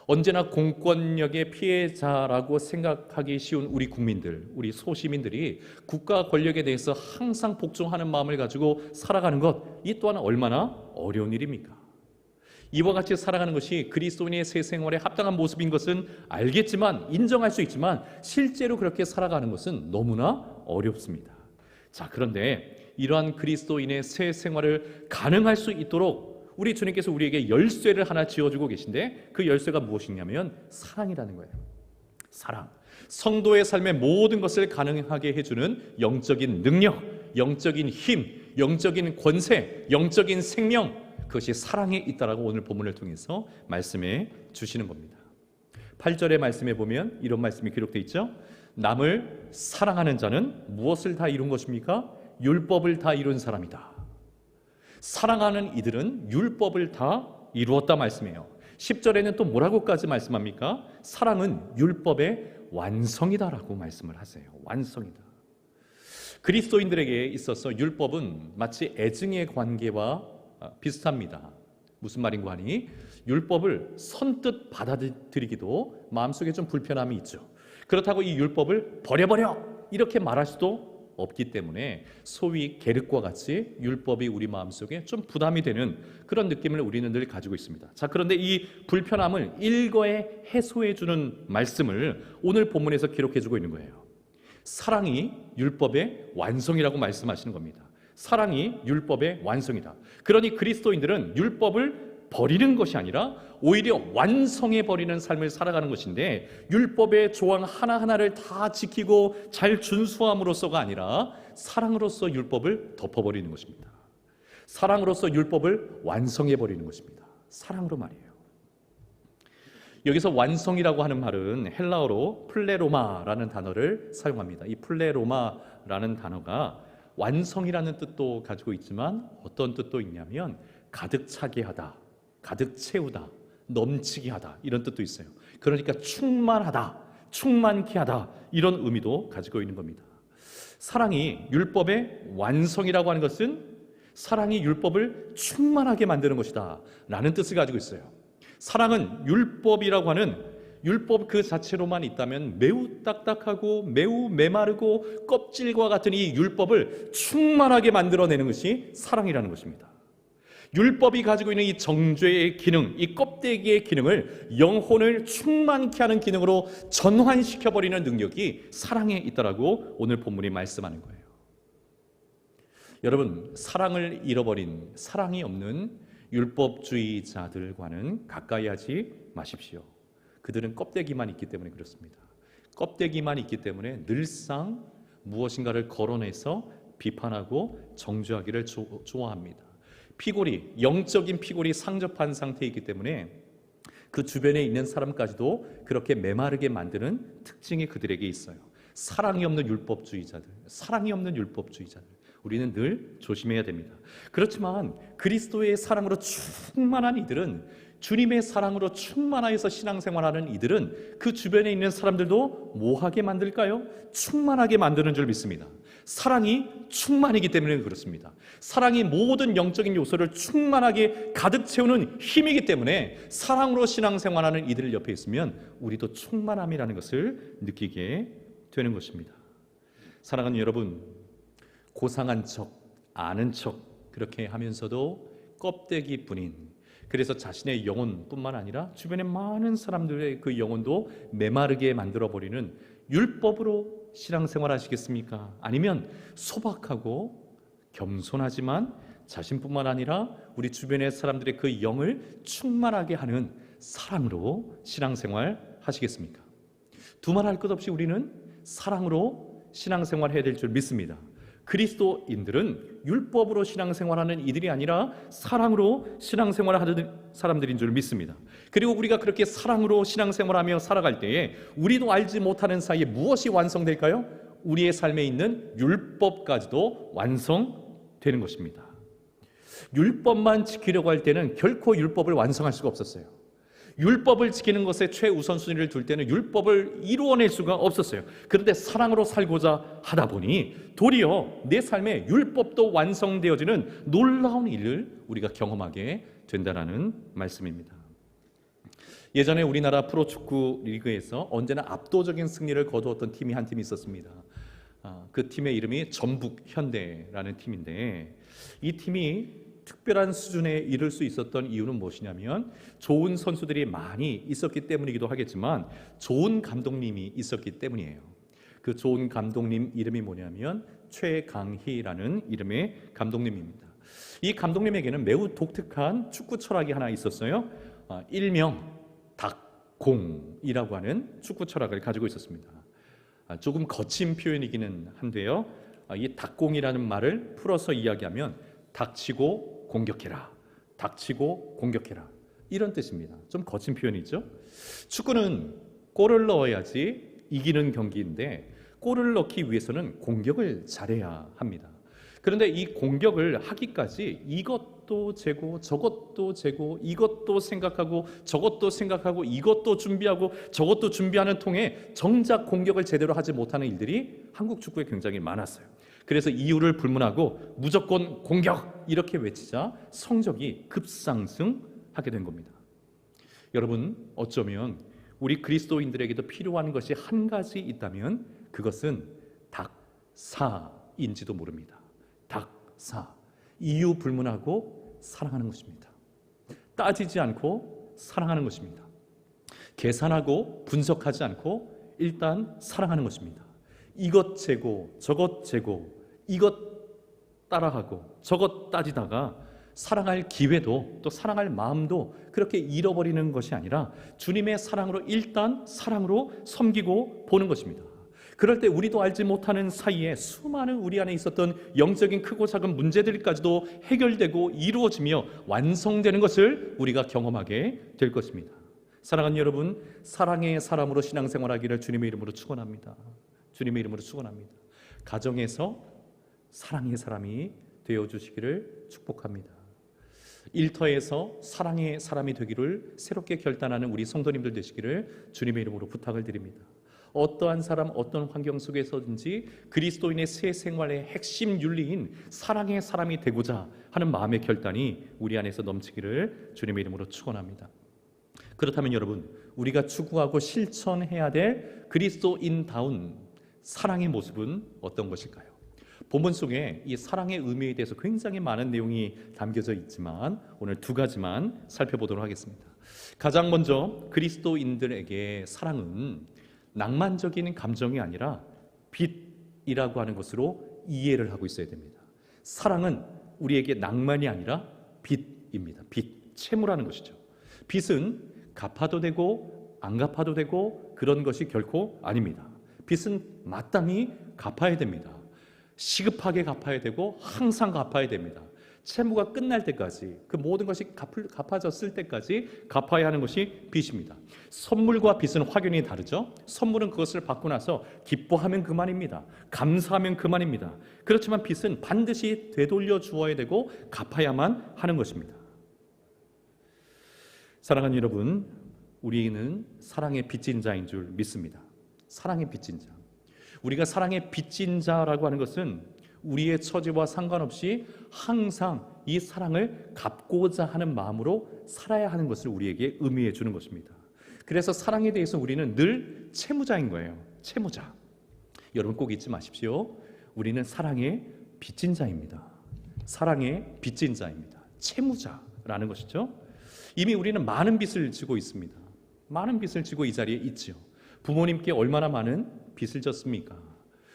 언제나 공권력의 피해자라고 생각하기 쉬운 우리 국민들, 우리 소시민들이 국가 권력에 대해서 항상 복종하는 마음을 가지고 살아가는 것, 이 또한 얼마나 어려운 일입니까? 이와 같이 살아가는 것이 그리스도인의 새 생활에 합당한 모습인 것은 알겠지만, 인정할 수 있지만 실제로 그렇게 살아가는 것은 너무나 어렵습니다. 자, 그런데 이러한 그리스도인의 새 생활을 가능할 수 있도록 우리 주님께서 우리에게 열쇠를 하나 지어주고 계신데, 그 열쇠가 무엇이냐면 사랑이라는 거예요. 사랑. 성도의 삶의 모든 것을 가능하게 해주는 영적인 능력, 영적인 힘, 영적인 권세, 영적인 생명, 그것이 사랑에 있다라고 오늘 본문을 통해서 말씀해 주시는 겁니다. 8절의 말씀에 보면 이런 말씀이 기록되어 있죠. 남을 사랑하는 자는 무엇을 다 이룬 것입니까? 율법을 다 이룬 사람이다. 사랑하는 이들은 율법을 다 이루었다 말씀이에요. 10절에는 또 뭐라고까지 말씀합니까? 사랑은 율법의 완성이다라고 말씀을 하세요. 완성이다. 그리스도인들에게 있어서 율법은 마치 애증의 관계와 비슷합니다. 무슨 말인가 하니 율법을 선뜻 받아들이기도 마음속에 좀 불편함이 있죠. 그렇다고 이 율법을 버려버려 이렇게 말할 수도 없기 때문에 소위 계륵과 같이 율법이 우리 마음속에 좀 부담이 되는 그런 느낌을 우리는 늘 가지고 있습니다. 자, 그런데 이 불편함을 일거에 해소해 주는 말씀을 오늘 본문에서 기록해 주고 있는 거예요. 사랑이 율법의 완성이라고 말씀하시는 겁니다. 사랑이 율법의 완성이다. 그러니 그리스도인들은 율법을 버리는 것이 아니라 오히려 완성해 버리는 삶을 살아가는 것인데, 율법의 조항 하나하나를 다 지키고 잘 준수함으로써가 아니라 사랑으로써 율법을 덮어버리는 것입니다. 사랑으로써 율법을 완성해 버리는 것입니다. 사랑으로 말이에요. 여기서 완성이라고 하는 말은 헬라어로 플레로마라는 단어를 사용합니다. 이 플레로마라는 단어가 완성이라는 뜻도 가지고 있지만 어떤 뜻도 있냐면 가득 차게 하다, 가득 채우다, 넘치게 하다, 이런 뜻도 있어요. 그러니까 충만하다, 충만케 하다, 이런 의미도 가지고 있는 겁니다. 사랑이 율법의 완성이라고 하는 것은 사랑이 율법을 충만하게 만드는 것이다 라는 뜻을 가지고 있어요. 사랑은 율법이라고 하는 율법 그 자체로만 있다면 매우 딱딱하고 매우 메마르고 껍질과 같은 이 율법을 충만하게 만들어내는 것이 사랑이라는 것입니다. 율법이 가지고 있는 이 정죄의 기능, 이 껍데기의 기능을 영혼을 충만케 하는 기능으로 전환시켜버리는 능력이 사랑에 있다라고 오늘 본문이 말씀하는 거예요. 여러분, 사랑을 잃어버린, 사랑이 없는 율법주의자들과는 가까이 하지 마십시오. 그들은 껍데기만 있기 때문에 그렇습니다. 껍데기만 있기 때문에 늘상 무엇인가를 거론해서 비판하고 정죄하기를 좋아합니다. 피골이, 영적인 피골이 상접한 상태이기 때문에 그 주변에 있는 사람까지도 그렇게 메마르게 만드는 특징이 그들에게 있어요. 사랑이 없는 율법주의자들, 사랑이 없는 율법주의자들, 우리는 늘 조심해야 됩니다. 그렇지만 그리스도의 사랑으로 충만한 이들은 주님의 사랑으로 충만하여서 신앙생활하는 이들은 그 주변에 있는 사람들도 뭐하게 만들까요? 충만하게 만드는 줄 믿습니다. 사랑이 충만이기 때문에 그렇습니다. 사랑이 모든 영적인 요소를 충만하게 가득 채우는 힘이기 때문에 사랑으로 신앙생활하는 이들 옆에 있으면 우리도 충만함이라는 것을 느끼게 되는 것입니다. 사랑하는 여러분, 고상한 척, 아는 척 그렇게 하면서도 껍데기뿐인, 그래서 자신의 영혼뿐만 아니라 주변의 많은 사람들의 그 영혼도 메마르게 만들어버리는 율법으로 신앙생활 하시겠습니까? 아니면 소박하고 겸손하지만 자신뿐만 아니라 우리 주변의 사람들의 그 영을 충만하게 하는 사랑으로 신앙생활 하시겠습니까? 두말할 것 없이 우리는 사랑으로 신앙생활 해야 될 줄 믿습니다. 그리스도인들은 율법으로 신앙생활하는 이들이 아니라 사랑으로 신앙생활하는 사람들인 줄 믿습니다. 그리고 우리가 그렇게 사랑으로 신앙생활하며 살아갈 때에 우리도 알지 못하는 사이에 무엇이 완성될까요? 우리의 삶에 있는 율법까지도 완성되는 것입니다. 율법만 지키려고 할 때는 결코 율법을 완성할 수가 없었어요. 율법을 지키는 것에 최우선순위를 둘 때는 율법을 이루어낼 수가 없었어요. 그런데 사랑으로 살고자 하다 보니 도리어 내 삶에 율법도 완성되어지는 놀라운 일을 우리가 경험하게 된다는 말씀입니다. 예전에 우리나라 프로축구 리그에서 언제나 압도적인 승리를 거두었던 팀이 한 팀이 있었습니다. 그 팀의 이름이 전북현대라는 팀인데, 이 팀이 특별한 수준에 이를 수 있었던 이유는 무엇이냐면 좋은 선수들이 많이 있었기 때문이기도 하겠지만 좋은 감독님이 있었기 때문이에요. 그 좋은 감독님 이름이 뭐냐면 최강희라는 이름의 감독님입니다. 이 감독님에게는 매우 독특한 축구 철학이 하나 있었어요. 일명 닭공이라고 하는 축구 철학을 가지고 있었습니다. 조금 거친 표현이기는 한데요, 이 닭공이라는 말을 풀어서 이야기하면 닥치고 공격해라, 닥치고 공격해라, 이런 뜻입니다. 좀 거친 표현이죠. 축구는 골을 넣어야지 이기는 경기인데 골을 넣기 위해서는 공격을 잘해야 합니다. 그런데 이 공격을 하기까지 이것도 재고 저것도 재고 이것도 생각하고 저것도 생각하고 이것도 준비하고 저것도 준비하는 통에 정작 공격을 제대로 하지 못하는 일들이 한국 축구에 굉장히 많았어요. 그래서 이유를 불문하고 무조건 공격 이렇게 외치자 성적이 급상승하게 된 겁니다. 여러분, 어쩌면 우리 그리스도인들에게도 필요한 것이 한 가지 있다면 그것은 닭사인지도 모릅니다. 닭사, 이유 불문하고 사랑하는 것입니다. 따지지 않고 사랑하는 것입니다. 계산하고 분석하지 않고 일단 사랑하는 것입니다. 이것 재고 저것 재고 이것 따라하고 저것 따지다가 사랑할 기회도 또 사랑할 마음도 그렇게 잃어버리는 것이 아니라 주님의 사랑으로 일단 사랑으로 섬기고 보는 것입니다. 그럴 때 우리도 알지 못하는 사이에 수많은 우리 안에 있었던 영적인 크고 작은 문제들까지도 해결되고 이루어지며 완성되는 것을 우리가 경험하게 될 것입니다. 사랑하는 여러분, 사랑의 사람으로 신앙생활하기를 주님의 이름으로 축원합니다. 주님의 이름으로 축원합니다. 가정에서 사랑의 사람이 되어주시기를 축복합니다. 일터에서 사랑의 사람이 되기를 새롭게 결단하는 우리 성도님들 되시기를 주님의 이름으로 부탁을 드립니다. 어떠한 사람, 어떤 환경 속에서든지 그리스도인의 새 생활의 핵심 윤리인 사랑의 사람이 되고자 하는 마음의 결단이 우리 안에서 넘치기를 주님의 이름으로 축원합니다. 그렇다면 여러분, 우리가 추구하고 실천해야 될 그리스도인다운 사랑의 모습은 어떤 것일까요? 본문 속에 이 사랑의 의미에 대해서 굉장히 많은 내용이 담겨져 있지만 오늘 두 가지만 살펴보도록 하겠습니다. 가장 먼저 그리스도인들에게 사랑은 낭만적인 감정이 아니라 빛이라고 하는 것으로 이해를 하고 있어야 됩니다. 사랑은 우리에게 낭만이 아니라 빛입니다. 빛, 채무라는 것이죠. 빛은 갚아도 되고 안 갚아도 되고 그런 것이 결코 아닙니다. 빚은 마땅히 갚아야 됩니다. 시급하게 갚아야 되고 항상 갚아야 됩니다. 채무가 끝날 때까지, 그 모든 것이 갚아졌을 때까지 갚아야 하는 것이 빚입니다. 선물과 빚은 확연히 다르죠. 선물은 그것을 받고 나서 기뻐하면 그만입니다. 감사하면 그만입니다. 그렇지만 빚은 반드시 되돌려 주어야 되고 갚아야만 하는 것입니다. 사랑하는 여러분, 우리는 사랑의 빚진 자인 줄 믿습니다. 사랑의 빚진 자. 우리가 사랑의 빚진 자라고 하는 것은 우리의 처지와 상관없이 항상 이 사랑을 갚고자 하는 마음으로 살아야 하는 것을 우리에게 의미해 주는 것입니다. 그래서 사랑에 대해서 우리는 늘 채무자인 거예요. 채무자. 여러분 꼭 잊지 마십시오. 우리는 사랑의 빚진 자입니다. 사랑의 빚진 자입니다. 채무자라는 것이죠. 이미 우리는 많은 빚을 지고 있습니다. 많은 빚을 지고 이 자리에 있죠. 부모님께 얼마나 많은 빚을 졌습니까?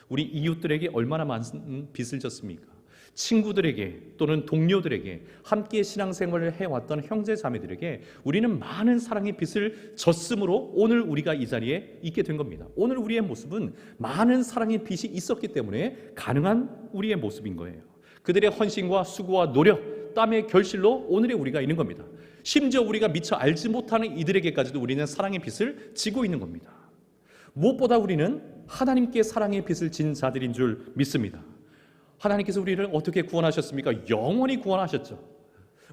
우리 이웃들에게 얼마나 많은 빚을 졌습니까? 친구들에게 또는 동료들에게 함께 신앙생활을 해왔던 형제 자매들에게 우리는 많은 사랑의 빚을 졌으므로 오늘 우리가 이 자리에 있게 된 겁니다. 오늘 우리의 모습은 많은 사랑의 빚이 있었기 때문에 가능한 우리의 모습인 거예요. 그들의 헌신과 수고와 노력, 땀의 결실로 오늘의 우리가 있는 겁니다. 심지어 우리가 미처 알지 못하는 이들에게까지도 우리는 사랑의 빚을 지고 있는 겁니다. 무엇보다 우리는 하나님께 사랑의 빚을 진 자들인 줄 믿습니다. 하나님께서 우리를 어떻게 구원하셨습니까? 영원히 구원하셨죠.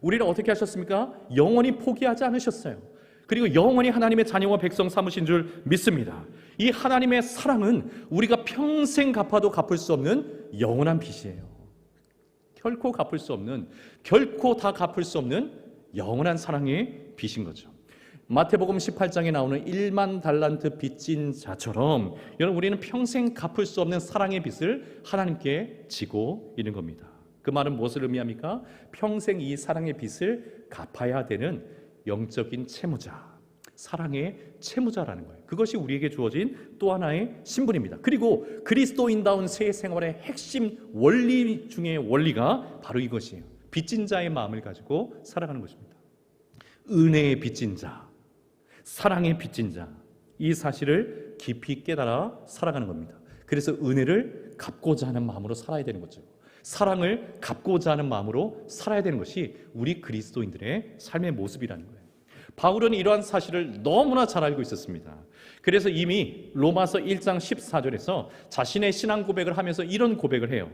우리를 어떻게 하셨습니까? 영원히 포기하지 않으셨어요. 그리고 영원히 하나님의 자녀와 백성 삼으신 줄 믿습니다. 이 하나님의 사랑은 우리가 평생 갚아도 갚을 수 없는 영원한 빚이에요. 결코 갚을 수 없는, 결코 다 갚을 수 없는 영원한 사랑의 빚인 거죠. 마태복음 18장에 나오는 1만 달란트 빚진 자처럼 여러분 우리는 평생 갚을 수 없는 사랑의 빚을 하나님께 지고 있는 겁니다. 그 말은 무엇을 의미합니까? 평생 이 사랑의 빚을 갚아야 되는 영적인 채무자, 사랑의 채무자라는 거예요. 그것이 우리에게 주어진 또 하나의 신분입니다. 그리고 그리스도인다운 새 생활의 핵심 원리 중의 원리가 바로 이것이에요. 빚진 자의 마음을 가지고 살아가는 것입니다. 은혜의 빚진 자, 사랑의 빚진 자, 이 사실을 깊이 깨달아 살아가는 겁니다. 그래서 은혜를 갚고자 하는 마음으로 살아야 되는 거죠. 사랑을 갚고자 하는 마음으로 살아야 되는 것이 우리 그리스도인들의 삶의 모습이라는 거예요. 바울은 이러한 사실을 너무나 잘 알고 있었습니다. 그래서 이미 로마서 1장 14절에서 자신의 신앙 고백을 하면서 이런 고백을 해요.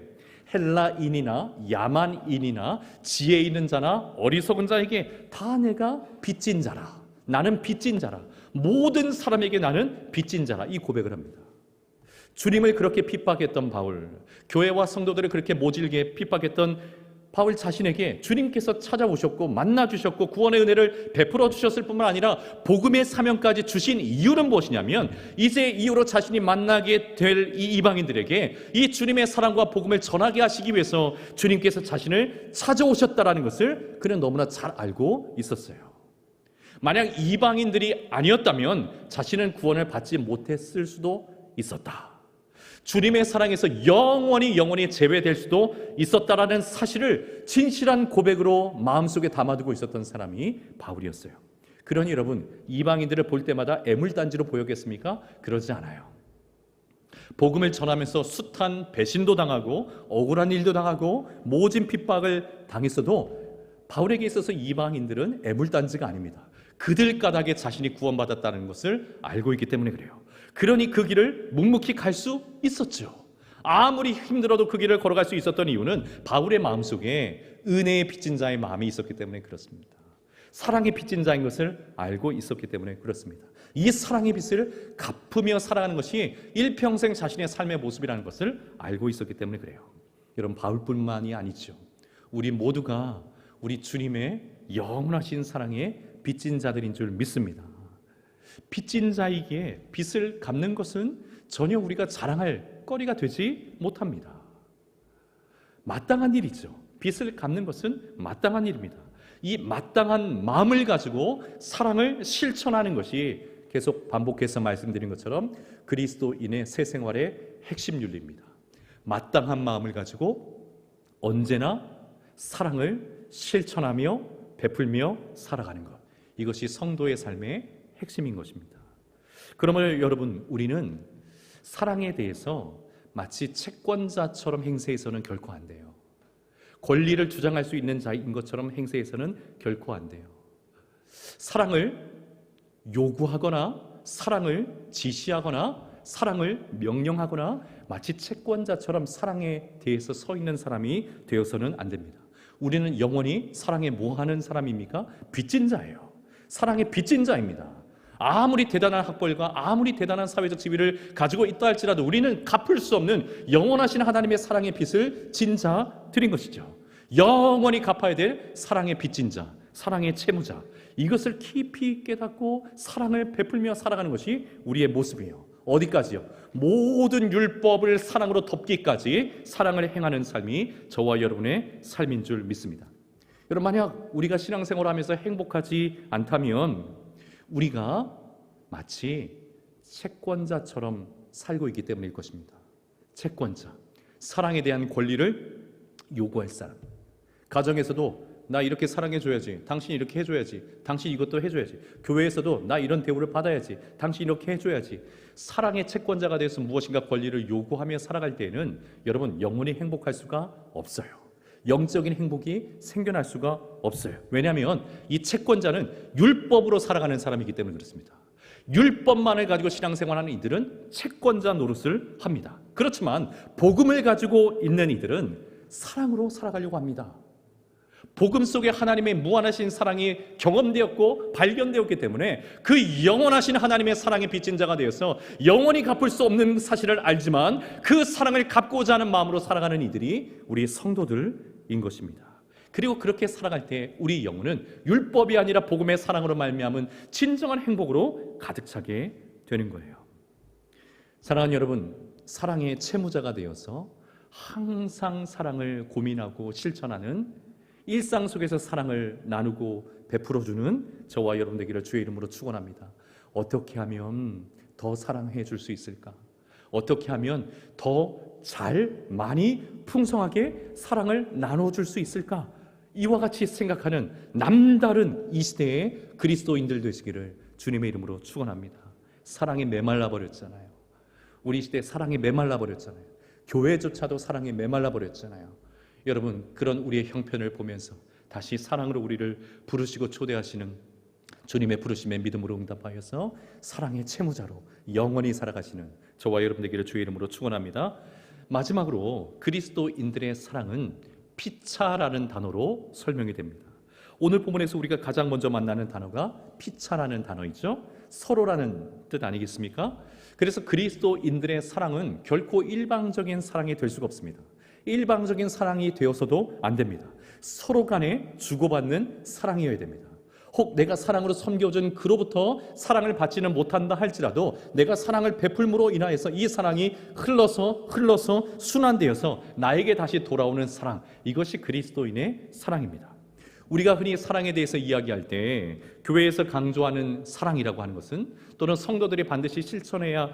헬라인이나 야만인이나 지혜 있는 자나 어리석은 자에게 다 내가 빚진 자라. 나는 빚진 자라. 모든 사람에게 나는 빚진 자라. 이 고백을 합니다. 주님을 그렇게 핍박했던 바울, 교회와 성도들을 그렇게 모질게 핍박했던 바울 자신에게 주님께서 찾아오셨고 만나주셨고 구원의 은혜를 베풀어 주셨을 뿐만 아니라 복음의 사명까지 주신 이유는 무엇이냐면 이제 이후로 자신이 만나게 될 이 이방인들에게 이 주님의 사랑과 복음을 전하게 하시기 위해서 주님께서 자신을 찾아오셨다라는 것을 그는 너무나 잘 알고 있었어요. 만약 이방인들이 아니었다면 자신은 구원을 받지 못했을 수도 있었다. 주님의 사랑에서 영원히 제외될 수도 있었다라는 사실을 진실한 고백으로 마음속에 담아두고 있었던 사람이 바울이었어요. 그러니 여러분, 이방인들을 볼 때마다 애물단지로 보였겠습니까? 그러지 않아요. 복음을 전하면서 숱한 배신도 당하고 억울한 일도 당하고 모진 핍박을 당했어도 바울에게 있어서 이방인들은 애물단지가 아닙니다. 그들 까닭에 자신이 구원받았다는 것을 알고 있기 때문에 그래요. 그러니 그 길을 묵묵히 갈 수 있었죠. 아무리 힘들어도 그 길을 걸어갈 수 있었던 이유는 바울의 마음속에 은혜의 빚진 자의 마음이 있었기 때문에 그렇습니다. 사랑의 빚진 자인 것을 알고 있었기 때문에 그렇습니다. 이 사랑의 빚을 갚으며 살아가는 것이 일평생 자신의 삶의 모습이라는 것을 알고 있었기 때문에 그래요. 여러분, 바울뿐만이 아니죠. 우리 모두가 우리 주님의 영원하신 사랑의 빚진 자들인 줄 믿습니다. 빚진 자이기에 빚을 갚는 것은 전혀 우리가 자랑할 거리가 되지 못합니다. 마땅한 일이죠. 빚을 갚는 것은 마땅한 일입니다. 이 마땅한 마음을 가지고 사랑을 실천하는 것이 계속 반복해서 말씀드린 것처럼 그리스도인의 새 생활의 핵심 윤리입니다. 마땅한 마음을 가지고 언제나 사랑을 실천하며 베풀며 살아가는 것. 이것이 성도의 삶의 핵심인 것입니다. 그러면 여러분, 우리는 사랑에 대해서 마치 채권자처럼 행세해서는 결코 안 돼요. 권리를 주장할 수 있는 자인 것처럼 행세해서는 결코 안 돼요. 사랑을 요구하거나 사랑을 지시하거나 사랑을 명령하거나 마치 채권자처럼 사랑에 대해서 서 있는 사람이 되어서는 안 됩니다. 우리는 영원히 사랑에 뭐 하는 사람입니까? 빚진 자예요. 사랑의 빚진 자입니다. 아무리 대단한 학벌과 아무리 대단한 사회적 지위를 가지고 있다 할지라도 우리는 갚을 수 없는 영원하신 하나님의 사랑의 빚을 진 자들인 것이죠. 영원히 갚아야 될 사랑의 빚진 자, 사랑의 채무자, 이것을 깊이 깨닫고 사랑을 베풀며 살아가는 것이 우리의 모습이에요. 어디까지요? 모든 율법을 사랑으로 덮기까지 사랑을 행하는 삶이 저와 여러분의 삶인 줄 믿습니다. 여러분, 만약 우리가 신앙생활을 하면서 행복하지 않다면 우리가 마치 채권자처럼 살고 있기 때문일 것입니다. 채권자, 사랑에 대한 권리를 요구할 사람. 가정에서도 나 이렇게 사랑해줘야지, 당신이 이렇게 해줘야지, 당신 이것도 해줘야지, 교회에서도 나 이런 대우를 받아야지, 당신 이렇게 해줘야지. 사랑의 채권자가 돼서 무엇인가 권리를 요구하며 살아갈 때에는 여러분 영원히 행복할 수가 없어요. 영적인 행복이 생겨날 수가 없어요. 왜냐하면 이 채권자는 율법으로 살아가는 사람이기 때문에 그렇습니다. 율법만을 가지고 신앙생활하는 이들은 채권자 노릇을 합니다. 그렇지만 복음을 가지고 있는 이들은 사랑으로 살아가려고 합니다. 복음 속에 하나님의 무한하신 사랑이 경험되었고 발견되었기 때문에 그 영원하신 하나님의 사랑에 빚진 자가 되어서 영원히 갚을 수 없는 사실을 알지만 그 사랑을 갚고자 하는 마음으로 살아가는 이들이 우리 성도들인 것입니다. 그리고 그렇게 살아갈 때 우리 영혼은 율법이 아니라 복음의 사랑으로 말미암은 진정한 행복으로 가득 차게 되는 거예요. 사랑하는 여러분, 사랑의 채무자가 되어서 항상 사랑을 고민하고 실천하는 일상 속에서 사랑을 나누고 베풀어주는 저와 여러분 되기를 주의 이름으로 축원합니다. 어떻게 하면 더 사랑해 줄 수 있을까? 어떻게 하면 더 잘, 많이, 풍성하게 사랑을 나눠줄 수 있을까? 이와 같이 생각하는 남다른 이 시대의 그리스도인들 되시기를 주님의 이름으로 축원합니다. 사랑에 메말라 버렸잖아요. 우리 시대 사랑에 메말라 버렸잖아요. 교회조차도 사랑에 메말라 버렸잖아요. 여러분, 그런 우리의 형편을 보면서 다시 사랑으로 우리를 부르시고 초대하시는 주님의 부르심에 믿음으로 응답하여서 사랑의 채무자로 영원히 살아가시는 저와 여러분 되기를 주의 이름으로 축원합니다. 마지막으로 그리스도인들의 사랑은 피차라는 단어로 설명이 됩니다. 오늘 본문에서 우리가 가장 먼저 만나는 단어가 피차라는 단어이죠. 서로라는 뜻 아니겠습니까? 그래서 그리스도인들의 사랑은 결코 일방적인 사랑이 될 수가 없습니다. 일방적인 사랑이 되어서도 안 됩니다. 서로 간에 주고받는 사랑이어야 됩니다. 혹 내가 사랑으로 섬겨준 그로부터 사랑을 받지는 못한다 할지라도 내가 사랑을 베풀므로 인하여서 이 사랑이 흘러서 순환되어서 나에게 다시 돌아오는 사랑, 이것이 그리스도인의 사랑입니다. 우리가 흔히 사랑에 대해서 이야기할 때 교회에서 강조하는 사랑이라고 하는 것은, 또는 성도들이 반드시 실천해야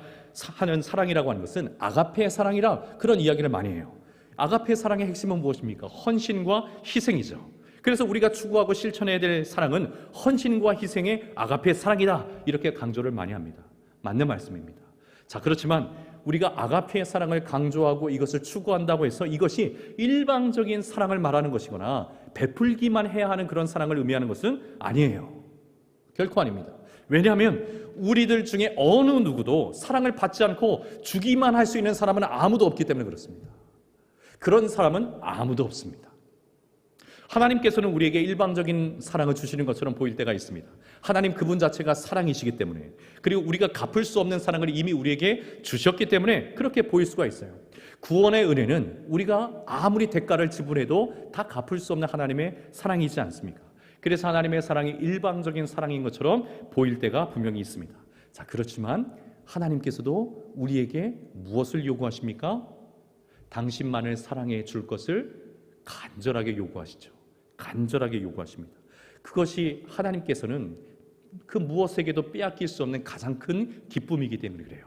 하는 사랑이라고 하는 것은 아가페 사랑이라 그런 이야기를 많이 해요. 아가페 사랑의 핵심은 무엇입니까? 헌신과 희생이죠. 그래서 우리가 추구하고 실천해야 될 사랑은 헌신과 희생의 아가페 사랑이다, 이렇게 강조를 많이 합니다. 맞는 말씀입니다. 자, 그렇지만 우리가 아가페의 사랑을 강조하고 이것을 추구한다고 해서 이것이 일방적인 사랑을 말하는 것이거나 베풀기만 해야 하는 그런 사랑을 의미하는 것은 아니에요. 결코 아닙니다. 왜냐하면 우리들 중에 어느 누구도 사랑을 받지 않고 주기만 할 수 있는 사람은 아무도 없기 때문에 그렇습니다. 그런 사람은 아무도 없습니다. 하나님께서는 우리에게 일방적인 사랑을 주시는 것처럼 보일 때가 있습니다. 하나님 그분 자체가 사랑이시기 때문에, 그리고 우리가 갚을 수 없는 사랑을 이미 우리에게 주셨기 때문에 그렇게 보일 수가 있어요. 구원의 은혜는 우리가 아무리 대가를 지불해도 다 갚을 수 없는 하나님의 사랑이지 않습니까? 그래서 하나님의 사랑이 일방적인 사랑인 것처럼 보일 때가 분명히 있습니다. 자, 그렇지만 하나님께서도 우리에게 무엇을 요구하십니까? 당신만을 사랑해 줄 것을 간절하게 요구하시죠. 간절하게 요구하십니다. 그것이 하나님께서는 그 무엇에게도 빼앗길 수 없는 가장 큰 기쁨이기 때문에 그래요.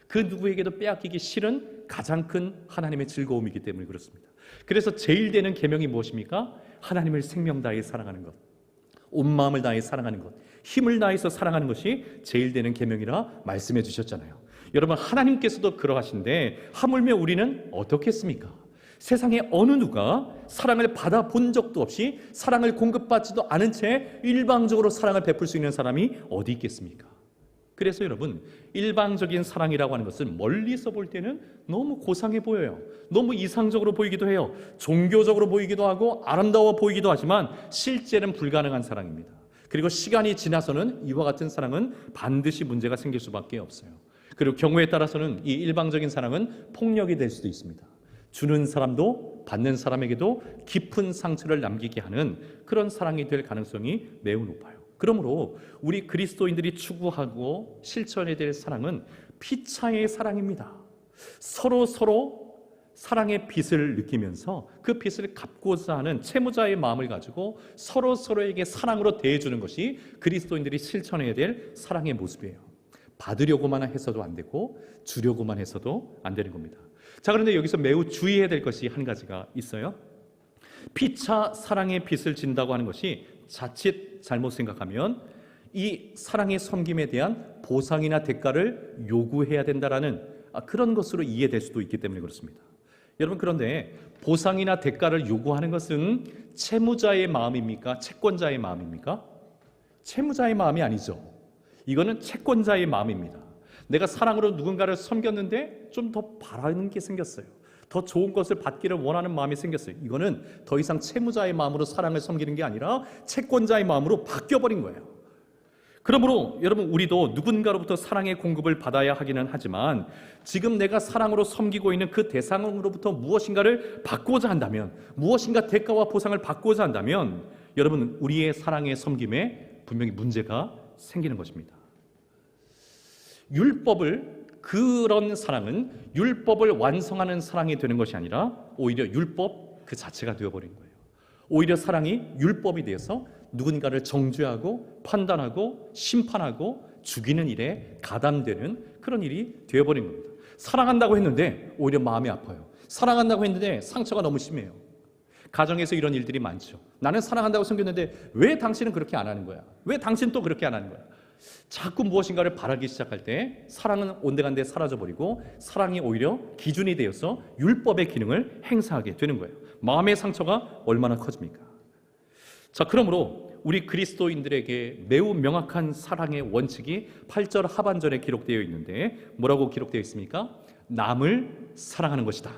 그 누구에게도 빼앗기기 싫은 가장 큰 하나님의 즐거움이기 때문에 그렇습니다. 그래서 제일 되는 계명이 무엇입니까? 하나님을 생명 다해 사랑하는 것, 온 마음을 다해 사랑하는 것, 힘을 다해서 사랑하는 것이 제일 되는 계명이라 말씀해 주셨잖아요. 여러분, 하나님께서도 그러하신데 하물며 우리는 어떻겠습니까? 세상에 어느 누가 사랑을 받아본 적도 없이 사랑을 공급받지도 않은 채 일방적으로 사랑을 베풀 수 있는 사람이 어디 있겠습니까? 그래서 여러분, 일방적인 사랑이라고 하는 것은 멀리서 볼 때는 너무 고상해 보여요. 너무 이상적으로 보이기도 해요. 종교적으로 보이기도 하고 아름다워 보이기도 하지만 실제는 불가능한 사랑입니다. 그리고 시간이 지나서는 이와 같은 사랑은 반드시 문제가 생길 수밖에 없어요. 그리고 경우에 따라서는 이 일방적인 사랑은 폭력이 될 수도 있습니다. 주는 사람도 받는 사람에게도 깊은 상처를 남기게 하는 그런 사랑이 될 가능성이 매우 높아요. 그러므로 우리 그리스도인들이 추구하고 실천해야 될 사랑은 피차의 사랑입니다. 서로 사랑의 빛을 느끼면서 그 빛을 갚고자 하는 채무자의 마음을 가지고 서로에게 사랑으로 대해주는 것이 그리스도인들이 실천해야 될 사랑의 모습이에요. 받으려고만 해서도 안 되고 주려고만 해서도 안 되는 겁니다. 자, 그런데 여기서 매우 주의해야 될 것이 한 가지가 있어요. 피차 사랑의 빛을 진다고 하는 것이 자칫 잘못 생각하면 이 사랑의 섬김에 대한 보상이나 대가를 요구해야 된다라는 그런 것으로 이해될 수도 있기 때문에 그렇습니다. 여러분, 그런데 보상이나 대가를 요구하는 것은 채무자의 마음입니까? 채권자의 마음입니까? 채무자의 마음이 아니죠. 이거는 채권자의 마음입니다. 내가 사랑으로 누군가를 섬겼는데 좀 더 바라는 게 생겼어요. 더 좋은 것을 받기를 원하는 마음이 생겼어요. 이거는 더 이상 채무자의 마음으로 사랑을 섬기는 게 아니라 채권자의 마음으로 바뀌어버린 거예요. 그러므로 여러분, 우리도 누군가로부터 사랑의 공급을 받아야 하기는 하지만 지금 내가 사랑으로 섬기고 있는 그 대상으로부터 무엇인가를 받고자 한다면, 무엇인가 대가와 보상을 받고자 한다면 여러분, 우리의 사랑의 섬김에 분명히 문제가 생기는 것입니다. 그런 사랑은 율법을 완성하는 사랑이 되는 것이 아니라 오히려 율법 그 자체가 되어버린 거예요. 오히려 사랑이 율법이 되어서 누군가를 정죄하고 판단하고 심판하고 죽이는 일에 가담되는 그런 일이 되어버린 겁니다. 사랑한다고 했는데 오히려 마음이 아파요. 사랑한다고 했는데 상처가 너무 심해요. 가정에서 이런 일들이 많죠. 나는 사랑한다고 섬겼는데 왜 당신은 그렇게 안 하는 거야? 왜 당신 또 그렇게 안 하는 거야? 자꾸 무엇인가를 바라기 시작할 때 사랑은 온데간데 사라져버리고 사랑이 오히려 기준이 되어서 율법의 기능을 행사하게 되는 거예요. 마음의 상처가 얼마나 커집니까? 자, 그러므로 우리 그리스도인들에게 매우 명확한 사랑의 원칙이 8절 하반절에 기록되어 있는데 뭐라고 기록되어 있습니까? 남을 사랑하는 것이다.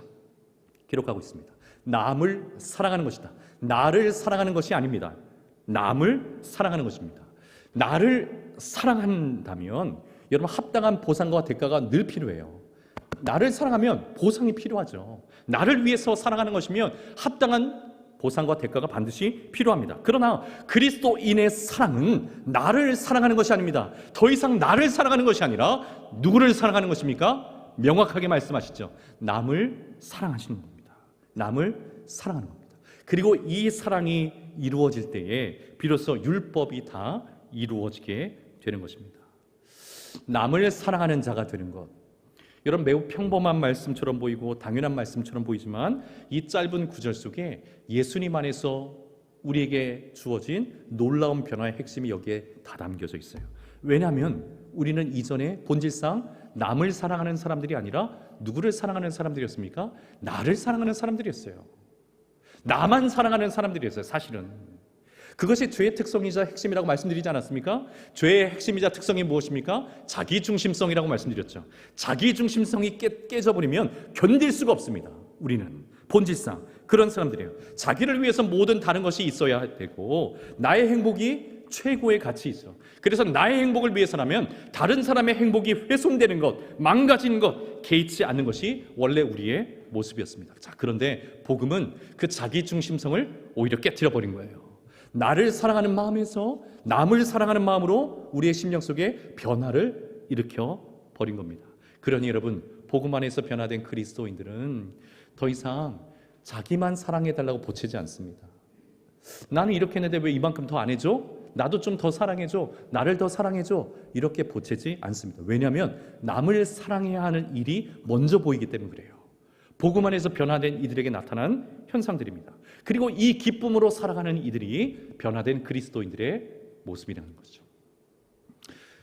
기록하고 있습니다. 남을 사랑하는 것이다. 나를 사랑하는 것이 아닙니다. 남을 사랑하는 것입니다. 나를 사랑한다면 여러분, 합당한 보상과 대가가 늘 필요해요. 나를 사랑하면 보상이 필요하죠. 나를 위해서 사랑하는 것이면 합당한 보상과 대가가 반드시 필요합니다. 그러나 그리스도인의 사랑은 나를 사랑하는 것이 아닙니다. 더 이상 나를 사랑하는 것이 아니라 누구를 사랑하는 것입니까? 명확하게 말씀하시죠. 남을 사랑하시는 겁니다. 남을 사랑하는 겁니다. 그리고 이 사랑이 이루어질 때에 비로소 율법이 다 이루어지게 되는 것입니다. 남을 사랑하는 자가 되는 것, 여러분, 매우 평범한 말씀처럼 보이고 당연한 말씀처럼 보이지만 이 짧은 구절 속에 예수님 안에서 우리에게 주어진 놀라운 변화의 핵심이 여기에 다 담겨져 있어요. 왜냐하면 우리는 이전에 본질상 남을 사랑하는 사람들이 아니라 누구를 사랑하는 사람들이었습니까? 나를 사랑하는 사람들이었어요. 나만 사랑하는 사람들이었어요. 사실은 그것이 죄의 특성이자 핵심이라고 말씀드리지 않았습니까? 죄의 핵심이자 특성이 무엇입니까? 자기중심성이라고 말씀드렸죠. 자기중심성이 깨져버리면 견딜 수가 없습니다. 우리는 본질상 그런 사람들이에요. 자기를 위해서 모든 다른 것이 있어야 되고 나의 행복이 최고의 가치 있어. 그래서 나의 행복을 위해서라면 다른 사람의 행복이 훼손되는 것, 망가지는 것, 개의치 않는 것이 원래 우리의 모습이었습니다. 자, 그런데 복음은 그 자기중심성을 오히려 깨트려버린 거예요. 나를 사랑하는 마음에서 남을 사랑하는 마음으로 우리의 심령 속에 변화를 일으켜 버린 겁니다. 그러니 여러분, 복음 안에서 변화된 그리스도인들은 더 이상 자기만 사랑해달라고 보채지 않습니다. 나는 이렇게 했는데 왜 이만큼 더 안 해줘? 나도 좀 더 사랑해줘. 나를 더 사랑해줘. 이렇게 보채지 않습니다. 왜냐하면 남을 사랑해야 하는 일이 먼저 보이기 때문에 그래요. 복음 안에서 변화된 이들에게 나타난 현상들입니다. 그리고 이 기쁨으로 살아가는 이들이 변화된 그리스도인들의 모습이라는 거죠.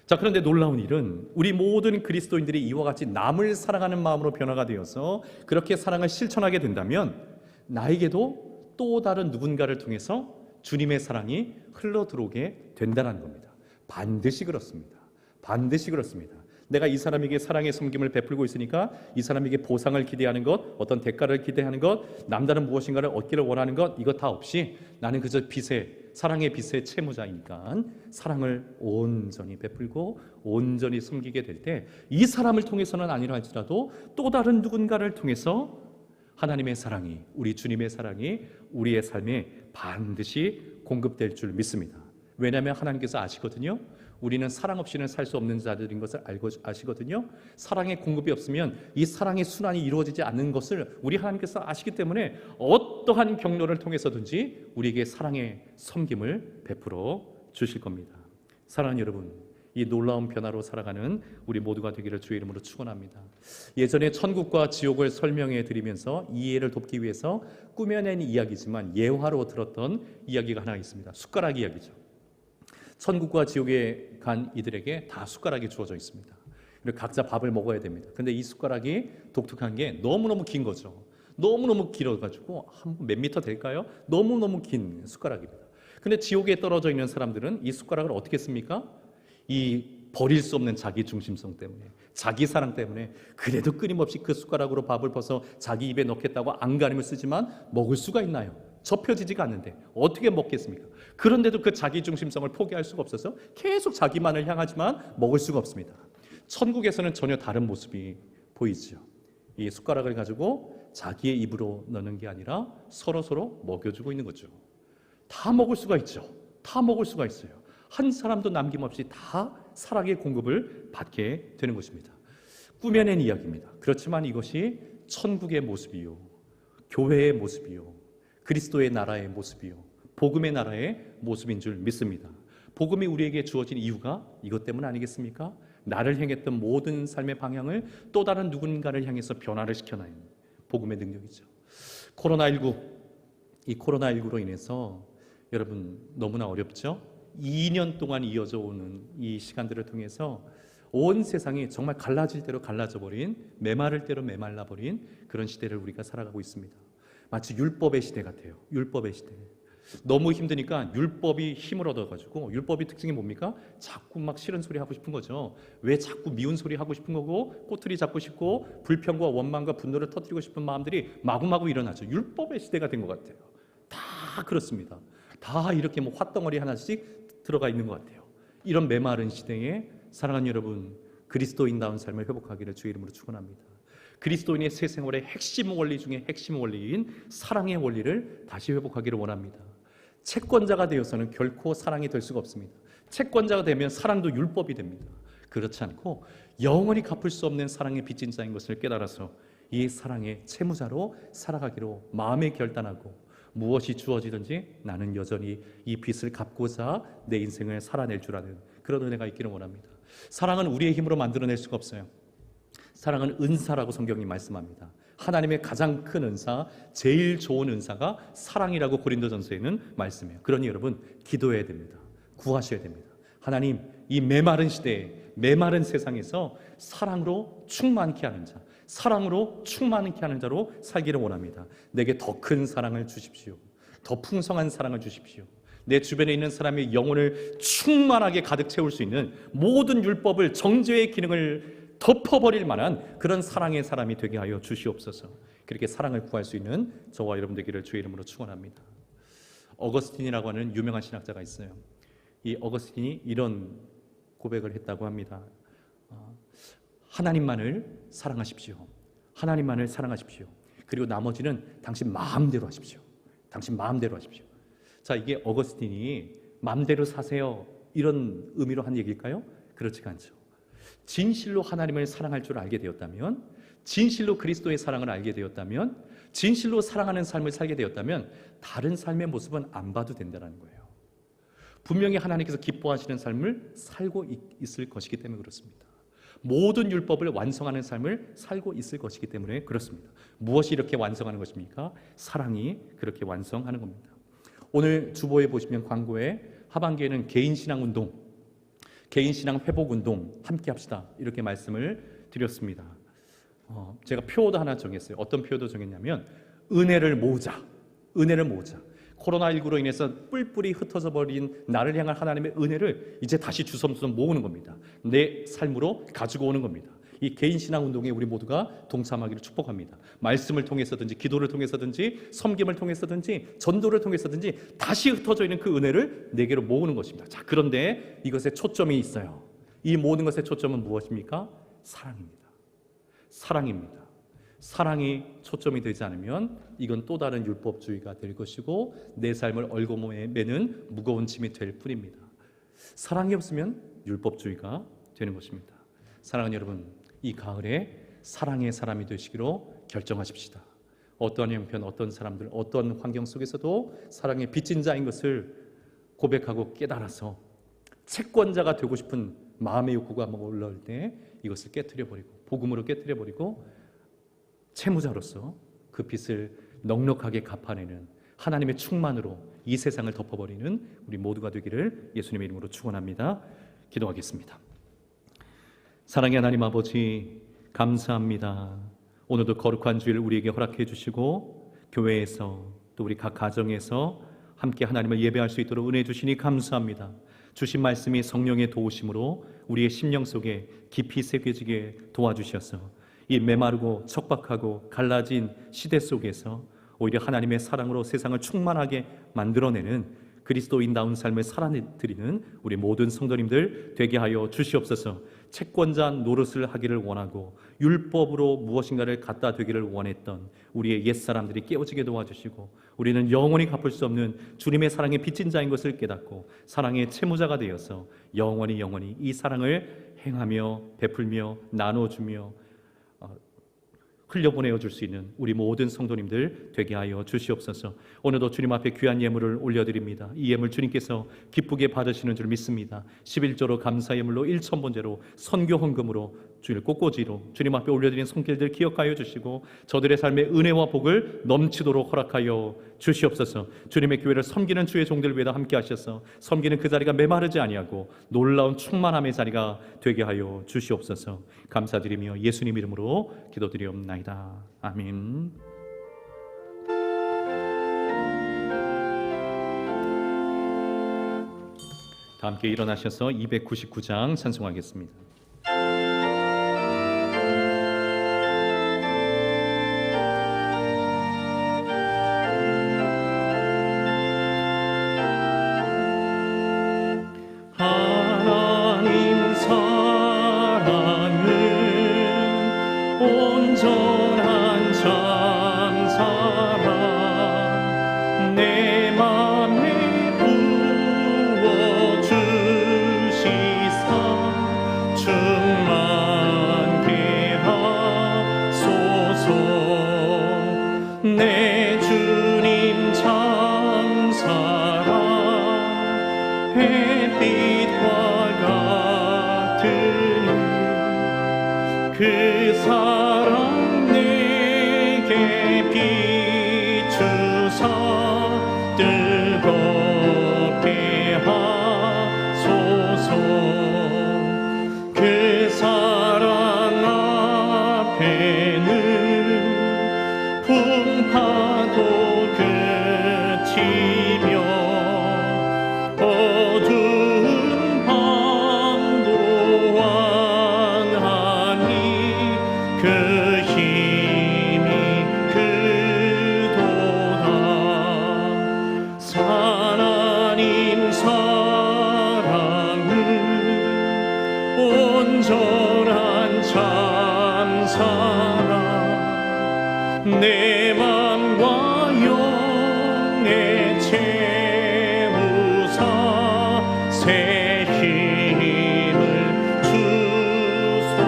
자, 그런데 놀라운 일은 우리 모든 그리스도인들이 이와 같이 남을 사랑하는 마음으로 변화가 되어서 그렇게 사랑을 실천하게 된다면 나에게도 또 다른 누군가를 통해서 주님의 사랑이 흘러들어오게 된다는 겁니다. 반드시 그렇습니다. 반드시 그렇습니다. 내가 이 사람에게 사랑의 섬김을 베풀고 있으니까 이 사람에게 보상을 기대하는 것, 어떤 대가를 기대하는 것, 남다른 무엇인가를 얻기를 원하는 것, 이것 다 없이 나는 그저 사랑의 빚의 채무자이니까 사랑을 온전히 베풀고 온전히 섬기게 될 때 이 사람을 통해서는 아니라 할지라도 또 다른 누군가를 통해서 하나님의 사랑이, 우리 주님의 사랑이 우리의 삶에 반드시 공급될 줄 믿습니다. 왜냐하면 하나님께서 아시거든요. 우리는 사랑 없이는 살 수 없는 자들인 것을 알고 아시거든요. 사랑의 공급이 없으면 이 사랑의 순환이 이루어지지 않는 것을 우리 하나님께서 아시기 때문에 어떠한 경로를 통해서든지 우리에게 사랑의 섬김을 베풀어 주실 겁니다. 사랑하는 여러분, 이 놀라운 변화로 살아가는 우리 모두가 되기를 주의 이름으로 축원합니다. 예전에 천국과 지옥을 설명해 드리면서 이해를 돕기 위해서 꾸며낸 이야기지만 예화로 들었던 이야기가 하나 있습니다. 숟가락 이야기죠. 천국과 지옥에 간 이들에게 다 숟가락이 주어져 있습니다. 그리고 각자 밥을 먹어야 됩니다. 근데 이 숟가락이 독특한 게 너무너무 긴 거죠. 너무너무 길어가지고 한 몇 미터 될까요? 너무너무 긴 숟가락입니다. 근데 지옥에 떨어져 있는 사람들은 이 숟가락을 어떻게 씁니까? 이 버릴 수 없는 자기 중심성 때문에, 자기 사랑 때문에 그래도 끊임없이 그 숟가락으로 밥을 퍼서 자기 입에 넣겠다고 안간힘을 쓰지만 먹을 수가 있나요? 접혀지지가 않는데 어떻게 먹겠습니까? 그런데도 그 자기 중심성을 포기할 수가 없어서 계속 자기만을 향하지만 먹을 수가 없습니다. 천국에서는 전혀 다른 모습이 보이죠. 이 숟가락을 가지고 자기의 입으로 넣는 게 아니라 서로 먹여주고 있는 거죠. 다 먹을 수가 있죠. 다 먹을 수가 있어요. 한 사람도 남김없이 다 사랑의 공급을 받게 되는 것입니다. 꾸며낸 이야기입니다. 그렇지만 이것이 천국의 모습이요, 교회의 모습이요, 그리스도의 나라의 모습이요, 복음의 나라의 모습인 줄 믿습니다. 복음이 우리에게 주어진 이유가 이것 때문 아니겠습니까? 나를 향했던 모든 삶의 방향을 또 다른 누군가를 향해서 변화를 시켜내는 복음의 능력이죠. 이 코로나19로 인해서 여러분 너무나 어렵죠? 2년 동안 이어져 오는 이 시간들을 통해서 온 세상이 정말 갈라질 대로 갈라져 버린, 메마를 대로 메말라 버린 그런 시대를 우리가 살아가고 있습니다. 마치 율법의 시대 같아요. 율법의 시대. 너무 힘드니까 율법이 힘을 얻어가지고, 율법의 특징이 뭡니까? 자꾸 막 싫은 소리 하고 싶은 거죠. 왜 자꾸 미운 소리 하고 싶은 거고, 꼬투리 잡고 싶고, 불평과 원망과 분노를 터뜨리고 싶은 마음들이 마구마구 일어나죠. 율법의 시대가 된 것 같아요. 다 그렇습니다. 다 이렇게 뭐 화덩어리 하나씩 들어가 있는 것 같아요. 이런 메마른 시대에 사랑하는 여러분, 그리스도인다운 삶을 회복하기를 주의 이름으로 축원합니다. 그리스도인의 새 생활의 핵심 원리 중에 핵심 원리인 사랑의 원리를 다시 회복하기를 원합니다. 채권자가 되어서는 결코 사랑이 될 수가 없습니다. 채권자가 되면 사랑도 율법이 됩니다. 그렇지 않고 영원히 갚을 수 없는 사랑의 빚진 자인 것을 깨달아서 이 사랑의 채무자로 살아가기로 마음에 결단하고, 무엇이 주어지든지 나는 여전히 이 빚을 갚고자 내 인생을 살아낼 줄 아는 그런 은혜가 있기를 원합니다. 사랑은 우리의 힘으로 만들어낼 수가 없어요. 사랑은 은사라고 성경이 말씀합니다. 하나님의 가장 큰 은사, 제일 좋은 은사가 사랑이라고 고린도전서에는 말씀해요. 그러니 여러분, 기도해야 됩니다. 구하셔야 됩니다. 하나님, 이 메마른 시대에, 메마른 세상에서 사랑으로 충만케 하는 자, 사랑으로 충만케 하는 자로 살기를 원합니다. 내게 더 큰 사랑을 주십시오. 더 풍성한 사랑을 주십시오. 내 주변에 있는 사람의 영혼을 충만하게 가득 채울 수 있는 모든 율법을, 정죄의 기능을 덮어버릴 만한 그런 사랑의 사람이 되게 하여 주시옵소서. 그렇게 사랑을 구할 수 있는 저와 여러분 되기를 주의 이름으로 축원합니다. 어거스틴이라고 하는 유명한 신학자가 있어요. 이 어거스틴이 이런 고백을 했다고 합니다. 하나님만을 사랑하십시오. 하나님만을 사랑하십시오. 그리고 나머지는 당신 마음대로 하십시오. 당신 마음대로 하십시오. 자, 이게 어거스틴이 마음대로 사세요, 이런 의미로 한 얘기일까요? 그렇지가 않죠. 진실로 하나님을 사랑할 줄 알게 되었다면, 진실로 그리스도의 사랑을 알게 되었다면, 진실로 사랑하는 삶을 살게 되었다면 다른 삶의 모습은 안 봐도 된다는 거예요. 분명히 하나님께서 기뻐하시는 삶을 살고 있을 것이기 때문에 그렇습니다. 모든 율법을 완성하는 삶을 살고 있을 것이기 때문에 그렇습니다. 무엇이 이렇게 완성하는 것입니까? 사랑이 그렇게 완성하는 겁니다. 오늘 주보에 보시면 광고에 하반기에는 개인신앙운동, 개인신앙 회복운동 함께 합시다, 이렇게 말씀을 드렸습니다. 제가 표어도 하나 정했어요. 어떤 표어도 정했냐면 은혜를 모으자, 은혜를 모으자. 코로나19로 인해서 뿔뿔이 흩어져 버린 나를 향한 하나님의 은혜를 이제 다시 주섬주섬 모으는 겁니다. 내 삶으로 가지고 오는 겁니다. 이 개인 신앙 운동에 우리 모두가 동참하기를 축복합니다. 말씀을 통해서든지 기도를 통해서든지 섬김을 통해서든지 전도를 통해서든지 다시 흩어져 있는 그 은혜를 내게로 모으는 것입니다. 자, 그런데 이것에 초점이 있어요. 이 모든 것의 초점은 무엇입니까? 사랑입니다. 사랑입니다. 사랑이 초점이 되지 않으면 이건 또 다른 율법주의가 될 것이고 내 삶을 얽어매는 무거운 짐이 될 뿐입니다. 사랑이 없으면 율법주의가 되는 것입니다. 사랑하는 여러분, 이 가을에 사랑의 사람이 되시기로 결정하십시다. 어떠한 형편, 어떤 사람들, 어떤 환경 속에서도 사랑의 빚진 자인 것을 고백하고 깨달아서 채권자가 되고 싶은 마음의 욕구가 올라올 때 이것을 깨트려버리고 복음으로 깨트려버리고 채무자로서 그 빚을 넉넉하게 갚아내는 하나님의 충만으로 이 세상을 덮어버리는 우리 모두가 되기를 예수님의 이름으로 축원합니다. 기도하겠습니다. 사랑의 하나님 아버지, 감사합니다. 오늘도 거룩한 주일 우리에게 허락해 주시고 교회에서 또 우리 각 가정에서 함께 하나님을 예배할 수 있도록 은혜 주시니 감사합니다. 주신 말씀이 성령의 도우심으로 우리의 심령 속에 깊이 새겨지게 도와주셔서 이 메마르고 척박하고 갈라진 시대 속에서 오히려 하나님의 사랑으로 세상을 충만하게 만들어내는 그리스도인다운 삶을 살아드리는 우리 모든 성도님들 되게 하여 주시옵소서. 채권자 노릇을 하기를 원하고 율법으로 무엇인가를 갖다 되기를 원했던 우리의 옛사람들이 깨어지게 도와주시고 우리는 영원히 갚을 수 없는 주님의 사랑의 빚진 자인 것을 깨닫고 사랑의 채무자가 되어서 영원히 이 사랑을 행하며 베풀며 나눠주며 흘려보내어 줄 수 있는 우리 모든 성도님들 되게 하여 주시옵소서. 오늘도 주님 앞에 귀한 예물을 올려드립니다. 이 예물 주님께서 기쁘게 받으시는 줄 믿습니다. 11조로 감사 예물로 1,000번제로 선교 헌금으로 주일 꽃꽂이로 주님 앞에 올려드린 손길들 기억하여 주시고 저들의 삶의 은혜와 복을 넘치도록 허락하여 주시옵소서. 주님의 교회를 섬기는 주의 종들 위에다 함께 하셔서 섬기는 그 자리가 메마르지 아니하고 놀라운 충만함의 자리가 되게 하여 주시옵소서. 감사드리며 예수님 이름으로 기도드리옵나이다. 아멘. 다 함께 일어나셔서 299장 찬송하겠습니다. 하나님 사랑은 온전한 참 사랑 내 맘에 부어 주시사 충만케 하소서. 내 주님 참 사랑 햇빛과 같으니 그 사랑 내게 비추사 뜨겁게 하소서. 그 사랑 앞에는 풍파도 그치며 어두운 밤도 완하니 그 힘이 그도다. 하나님 사랑은 온전한 참 사랑 내 맘과 영에 채우사 새 힘을 주소서.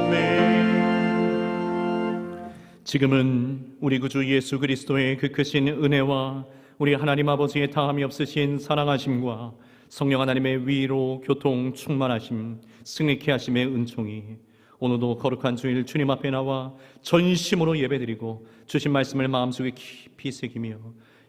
아멘. 지금은 우리 구주 예수 그리스도의 그 크신 은혜와 우리 하나님 아버지의 다함이 없으신 사랑하심과 성령 하나님의 위로 교통 충만하심 승리케 하심의 은총이 오늘도 거룩한 주일 주님 앞에 나와 전심으로 예배드리고 주신 말씀을 마음속에 깊이 새기며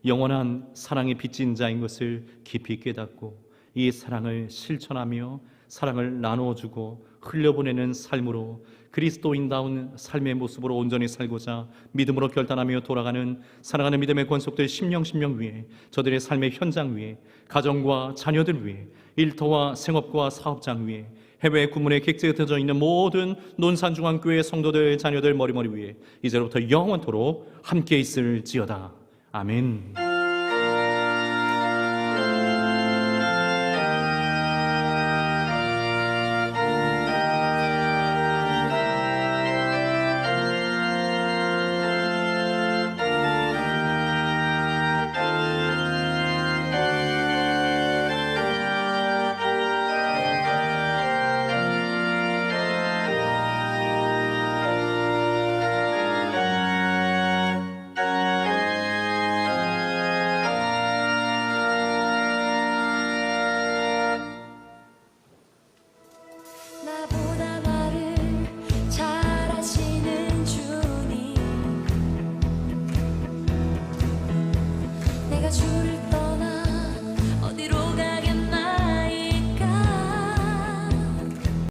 영원한 사랑의 빚진 자인 것을 깊이 깨닫고 이 사랑을 실천하며 사랑을 나누어주고 흘려보내는 삶으로 그리스도인다운 삶의 모습으로 온전히 살고자 믿음으로 결단하며 돌아가는 사랑하는 믿음의 권속들 심령 위에, 저들의 삶의 현장 위에, 가정과 자녀들 위에, 일터와 생업과 사업장 위에, 해외 군문에 객지흩어져 있는 모든 논산중앙교회 성도들 자녀들 머리머리 위에 이제로부터 영원토록 함께 있을지어다. 아멘.